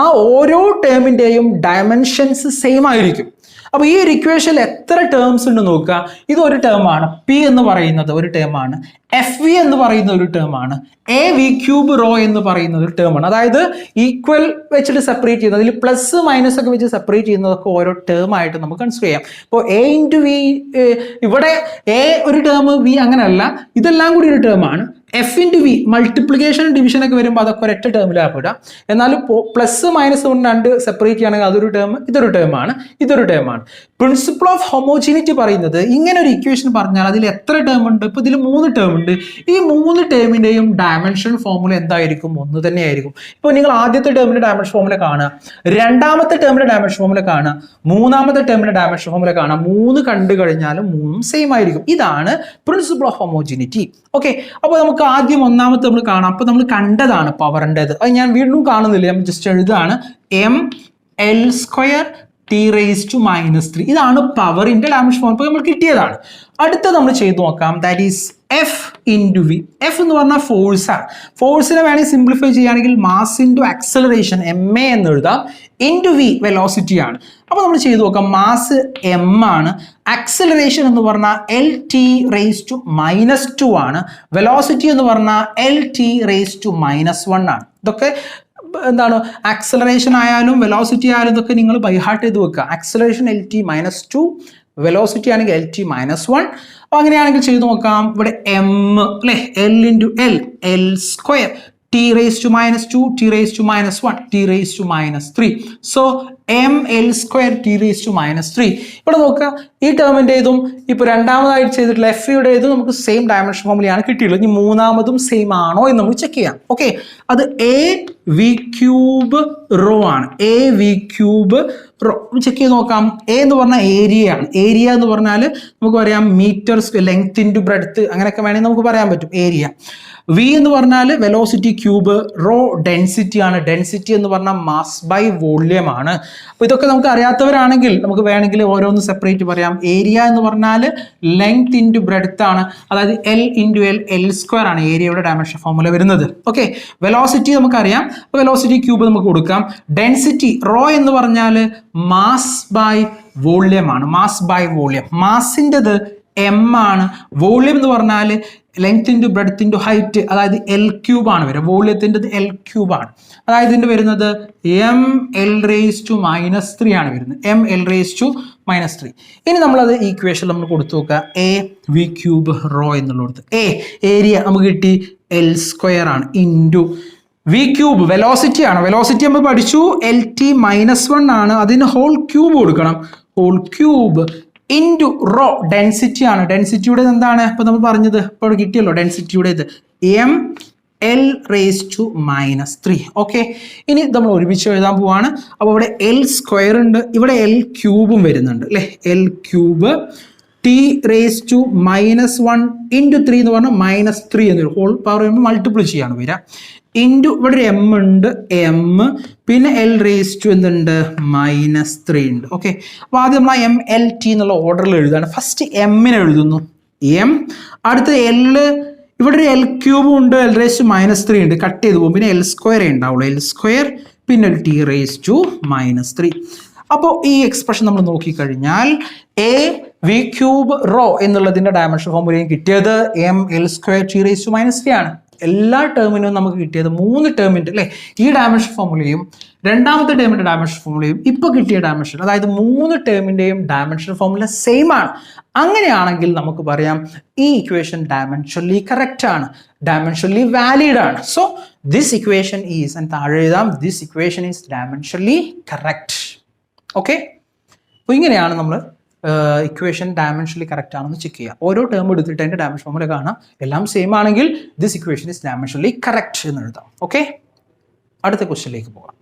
ആ ഓരോ ടേമിന്റെയും ഡയമെൻഷൻസ് സെയിം ആയിരിക്കും. അപ്പോൾ ഈ ഒരു ഇക്വേഷനിൽ എത്ര ടേംസ് ഉണ്ട് നോക്കുക. ഇത് ഒരു ടേമാണ്, പി എന്ന് പറയുന്നത് ഒരു ടേമാണ്, എഫ് വി എന്ന് പറയുന്ന ഒരു ടേമാണ്, എ വി ക്യൂബ് റോ എന്ന് പറയുന്ന ഒരു ടേമാണ്. അതായത് ഈക്വൽ വെച്ചിട്ട് സെപ്പറേറ്റ് ചെയ്യുന്നത്, അതിൽ പ്ലസ് മൈനസ് ഒക്കെ വെച്ച് സെപ്പറേറ്റ് ചെയ്യുന്നതൊക്കെ ഓരോ ടേം ആയിട്ട് നമുക്ക് കൺസിഡർ ചെയ്യാം. ഇപ്പോൾ എ ഇൻറ്റു വി, ഇവിടെ എ ഒരു ടേം, വി അങ്ങനെയല്ല, ഇതെല്ലാം കൂടി ഒരു ടേമാണ്. F into V multiplication division ഒക്കെ വരുമ്പോൾ അതൊക്കെ ഒരൊറ്റ ടേമിലാണ് പെടുക. എന്നാൽ പ്ലസ് മൈനസ് കൊണ്ട് 2 സെപ്പറേറ്റ് ചെയ്യുകയാണെങ്കിൽ അതൊരു ടേം, ഇതൊരു ടേമാണ്, ഇതൊരു ടേമാണ്. പ്രിൻസിപ്പിൾ ഓഫ് ഹോമോജീനിറ്റി പറയുന്നത് ഇങ്ങനെ ഒരു ഇക്വേഷൻ പറഞ്ഞാൽ അതിൽ എത്ര ടേം ഉണ്ട്? ഇപ്പോൾ ഇതിൽ 3 ടേം ഉണ്ട്. ഈ 3 ടേമിൻ്റെയും ഡയമെൻഷൻ ഫോർമുല എന്തായിരിക്കും? ഒന്ന് തന്നെയായിരിക്കും. ഇപ്പോൾ നിങ്ങൾ ആദ്യത്തെ ടേമിൻ്റെ ഡയമെൻഷൻ ഫോർമുല കാണുക, രണ്ടാമത്തെ ടേമിൻ്റെ ഡയമെൻഷൻ ഫോർമുല കാണുക, മൂന്നാമത്തെ ടേമിൻ്റെ ഡയമെൻഷൻ ഫോർമുല കാണുക. 3 കണ്ടു കഴിഞ്ഞാലും 3 സെയിം ആയിരിക്കും. ഇതാണ് പ്രിൻസിപ്പിൾ ഓഫ് ഹോമോജീനിറ്റി. ഓക്കെ, അപ്പോൾ നമുക്ക് ആദ്യം ഒന്നാമത്തെ നമ്മൾ കാണാം. അപ്പോൾ നമ്മൾ കണ്ടതാണ് പവറിൻ്റെത്, അത് ഞാൻ വീണ്ടും കാണുന്നില്ല, ഞാൻ ജസ്റ്റ് എഴുതാണ് M L square T raise to -3. ഇതാണ് പവറിന്റെ ഡയമെൻഷൻ ഫോർമുല, നമ്മൾ കിട്ടിയതാണ്. അടുത്തത് നമ്മൾ ചെയ്തു നോക്കാം. That is F into V. F എന്ന് പറഞ്ഞാൽ ഫോഴ്സാണ്. ഫോഴ്സിനെ വേണമെങ്കിൽ സിംപ്ലിഫൈ ചെയ്യുകയാണെങ്കിൽ mass into acceleration M A എന്ന് എഴുതാം, ഇൻറ്റു വി വെലോസിറ്റി ആണ്. അപ്പോൾ നമ്മൾ ചെയ്തു നോക്കാം. മാസ് എം ആണ്, ആക്സലറേഷൻ എന്ന് പറഞ്ഞാൽ എൽ ടി റേസ് ടു -2 ആണ്, വെലോസിറ്റി എന്ന് പറഞ്ഞാൽ എൽ ടി റേസ് ടു -1 ആണ്. ഇതൊക്കെ എന്താണ്, ആക്സലറേഷൻ ആയാലും വെലോസിറ്റി ആയാലും ഇതൊക്കെ നിങ്ങൾ ബൈഹാർട്ട് ചെയ്ത് വെക്കുക. ആക്സലറേഷൻ എൽ ടി -2, വെലോസിറ്റി ആണെങ്കിൽ എൽ ടി -1. അപ്പോൾ അങ്ങനെയാണെങ്കിൽ ചെയ്ത് നോക്കാം. ഇവിടെ എം അല്ലേ, L into L, L square, T raise to -2, T raise to -1, T raise to -3. So M L square T raise to -3. ഇവിടെ നോക്കുക, ഈ ടേമിൻ്റെ ഇതും ഇപ്പോൾ രണ്ടാമതായിട്ട് ചെയ്തിട്ടുള്ള എഫ് യുടെ ഇതും നമുക്ക് സെയിം ഡയമെൻഷൻ ഫോമിലാണ് കിട്ടിയുള്ളത്. ഇനി മൂന്നാമതും സെയിം ആണോ എന്ന് നമുക്ക് ചെക്ക് ചെയ്യാം. ഓക്കെ, അത് എ വി ക്യൂബ് റോ ആണ്. A V cube rho check ചെയ്ത് നോക്കാം. എ എന്ന് പറഞ്ഞാൽ ഏരിയ ആണ്. ഏരിയ എന്ന് പറഞ്ഞാൽ നമുക്ക് പറയാം മീറ്റർ ലെങ്ത് ഇൻറ്റു ബ്രെഡ്ത്ത്, അങ്ങനെയൊക്കെ വേണമെങ്കിൽ നമുക്ക് പറയാൻ പറ്റും ഏരിയ. വി എന്ന് പറഞ്ഞാൽ വെലോസിറ്റി ക്യൂബ്, റോ ഡെൻസിറ്റി ആണ്. ഡെൻസിറ്റി എന്ന് പറഞ്ഞാൽ മാസ് ബൈ വോള്യം ആണ്. അപ്പോൾ ഇതൊക്കെ നമുക്ക് അറിയാത്തവരാണെങ്കിൽ നമുക്ക് വേണമെങ്കിൽ ഓരോന്ന് സെപ്പറേറ്റ് പറയാം. ഏരിയ എന്ന് പറഞ്ഞാൽ ലെങ്ത് ഇൻറ്റു ബ്രെഡ്ത്ത് ആണ്, അതായത് L into L, L square ആണ് ഏരിയയുടെ ഡയമെൻഷൻ ഫോർമുല വരുന്നത്. ഓക്കെ, വെലോസിറ്റി നമുക്കറിയാം, അപ്പോൾ വെലോസിറ്റി ക്യൂബ് നമുക്ക് കൊടുക്കാം. ഡെൻസിറ്റി റോ എന്ന് പറഞ്ഞാൽ മാസ് ബൈ വോള്യം ആണ്. മാസ് ബൈ വോള്യം, മാസിൻ്റെത് എം ആണ്. വോള്യം എന്ന് പറഞ്ഞാൽ length into breadth into height, അതായത് എൽ ക്യൂബ് ആണ് വരിക. വോള്യത്തിൻ്റെത് എൽ ക്യൂബ് ആണ്, അതായത് ഇതിൻ്റെ വരുന്നത് എം എൽ റേസ് ടു -3 ആണ് വരുന്നത്. M L raise to -3. ഇനി നമ്മളത് ഈക്വേഷൻ നമ്മൾ കൊടുത്തു നോക്കുക. എ വി ക്യൂബ് റോ എന്നുള്ളത്, എ ഏരിയ നമുക്ക് കിട്ടി എൽ സ്ക്വയർ ആണ്, ഇൻറ്റു വി ക്യൂബ് വെലോസിറ്റി ആണ്. വെലോസിറ്റി നമ്മൾ പഠിച്ചു എൽ ടി -1 ആണ്, അതിന് ഹോൾ ക്യൂബ് കൊടുക്കണം, whole cube into rho density ആണ്. ഡെൻസിറ്റിയുടെ എന്താണ് ഇപ്പോൾ നമ്മൾ പറഞ്ഞത്, ഇപ്പോൾ കിട്ടിയല്ലോ ഡെൻസിറ്റിയുടെ ഇത് M L raise to -3. Okay, ഇനി നമ്മൾ ഒരുമിച്ച് എഴുതാൻ പോവാണ്. അപ്പോൾ ഇവിടെ എൽ സ്ക്വയർ ഉണ്ട്, ഇവിടെ എൽ ക്യൂബും വരുന്നുണ്ട് അല്ലേ. L cube T raise to -1 into 3 എന്ന് പറഞ്ഞാൽ -3 എന്നൊരു ഹോൾ പവർ ചെയ്യുമ്പോൾ മൾട്ടിപ്ലൈ ചെയ്യാണ് വരിക. ഇൻറ്റു ഇവിടെ ഒരു എം ഉണ്ട്, എം പിന്നെ എൽ റേസ് ടു എന്തുണ്ട് -3 ഉണ്ട്. ഓക്കെ, അപ്പോൾ ആദ്യം നമ്മൾ ആ എം എൽ ടി എന്നുള്ള ഓർഡറിൽ എഴുതുകയാണ്. ഫസ്റ്റ് എമ്മിനെ എഴുതുന്നു, എം. അടുത്ത എല്, ഇവിടെ ഒരു എൽ ക്യൂബും ഉണ്ട്, എൽ റേസ് ടു -3 ഉണ്ട്, കട്ട് ചെയ്ത് പോകും. പിന്നെ എൽ സ്ക്വയറേ ഉണ്ടാവുള്ളൂ, എൽ സ്ക്വയർ പിന്നെ ഒരു ടി റേസ് ടു -3. അപ്പോൾ ഈ എക്സ്പ്രഷൻ നമ്മൾ നോക്കിക്കഴിഞ്ഞാൽ എ വി ക്യൂബ് റോ എന്നുള്ളതിൻ്റെ ഡയമെൻഷൻ ഫോർമുലയും കിട്ടിയത് M L square T raise to -3 ആണ്. എല്ലാ ടേമിനും നമുക്ക് കിട്ടിയത് 3 ടേമിൻ്റെ അല്ലേ, ഈ ഡയമെൻഷൻ ഫോർമുലയും രണ്ടാമത്തെ ടേമിൻ്റെ ഡയമെൻഷൻ ഫോർമുലയും ഇപ്പോൾ കിട്ടിയ ഡയമെൻഷൻ, അതായത് 3 ടേമിൻ്റെയും ഡയമെൻഷൻ ഫോർമുല സെയിം ആണ്. അങ്ങനെയാണെങ്കിൽ നമുക്ക് പറയാം ഈ ഇക്വേഷൻ ഡയമെൻഷനലി കറക്റ്റ് ആണ്, ഡയമെൻഷനലി വാലിഡ് ആണ്. സോ ദിസ് ഇക്വേഷൻ ഈസ്, എന്ന് താഴെ എഴുതാം, this equation is dimensionally correct. Okay, അപ്പോൾ ഇങ്ങനെയാണ് നമ്മൾ ഇക്വേഷൻ ഡയമെൻഷനലി കറക്റ്റ് ആണെന്ന് ചെക്ക് ചെയ്യുക. ഓരോ ടേം എടുത്തിട്ട് അതിൻ്റെ ഡയമെൻഷൻ ഫോർമുല കാണാം, എല്ലാം സെയിം ആണെങ്കിൽ this equation is dimensionally correct എന്ന് എഴുതാം. ഓക്കെ, അടുത്ത ക്വസ്റ്റ്യനിലേക്ക് പോകാം.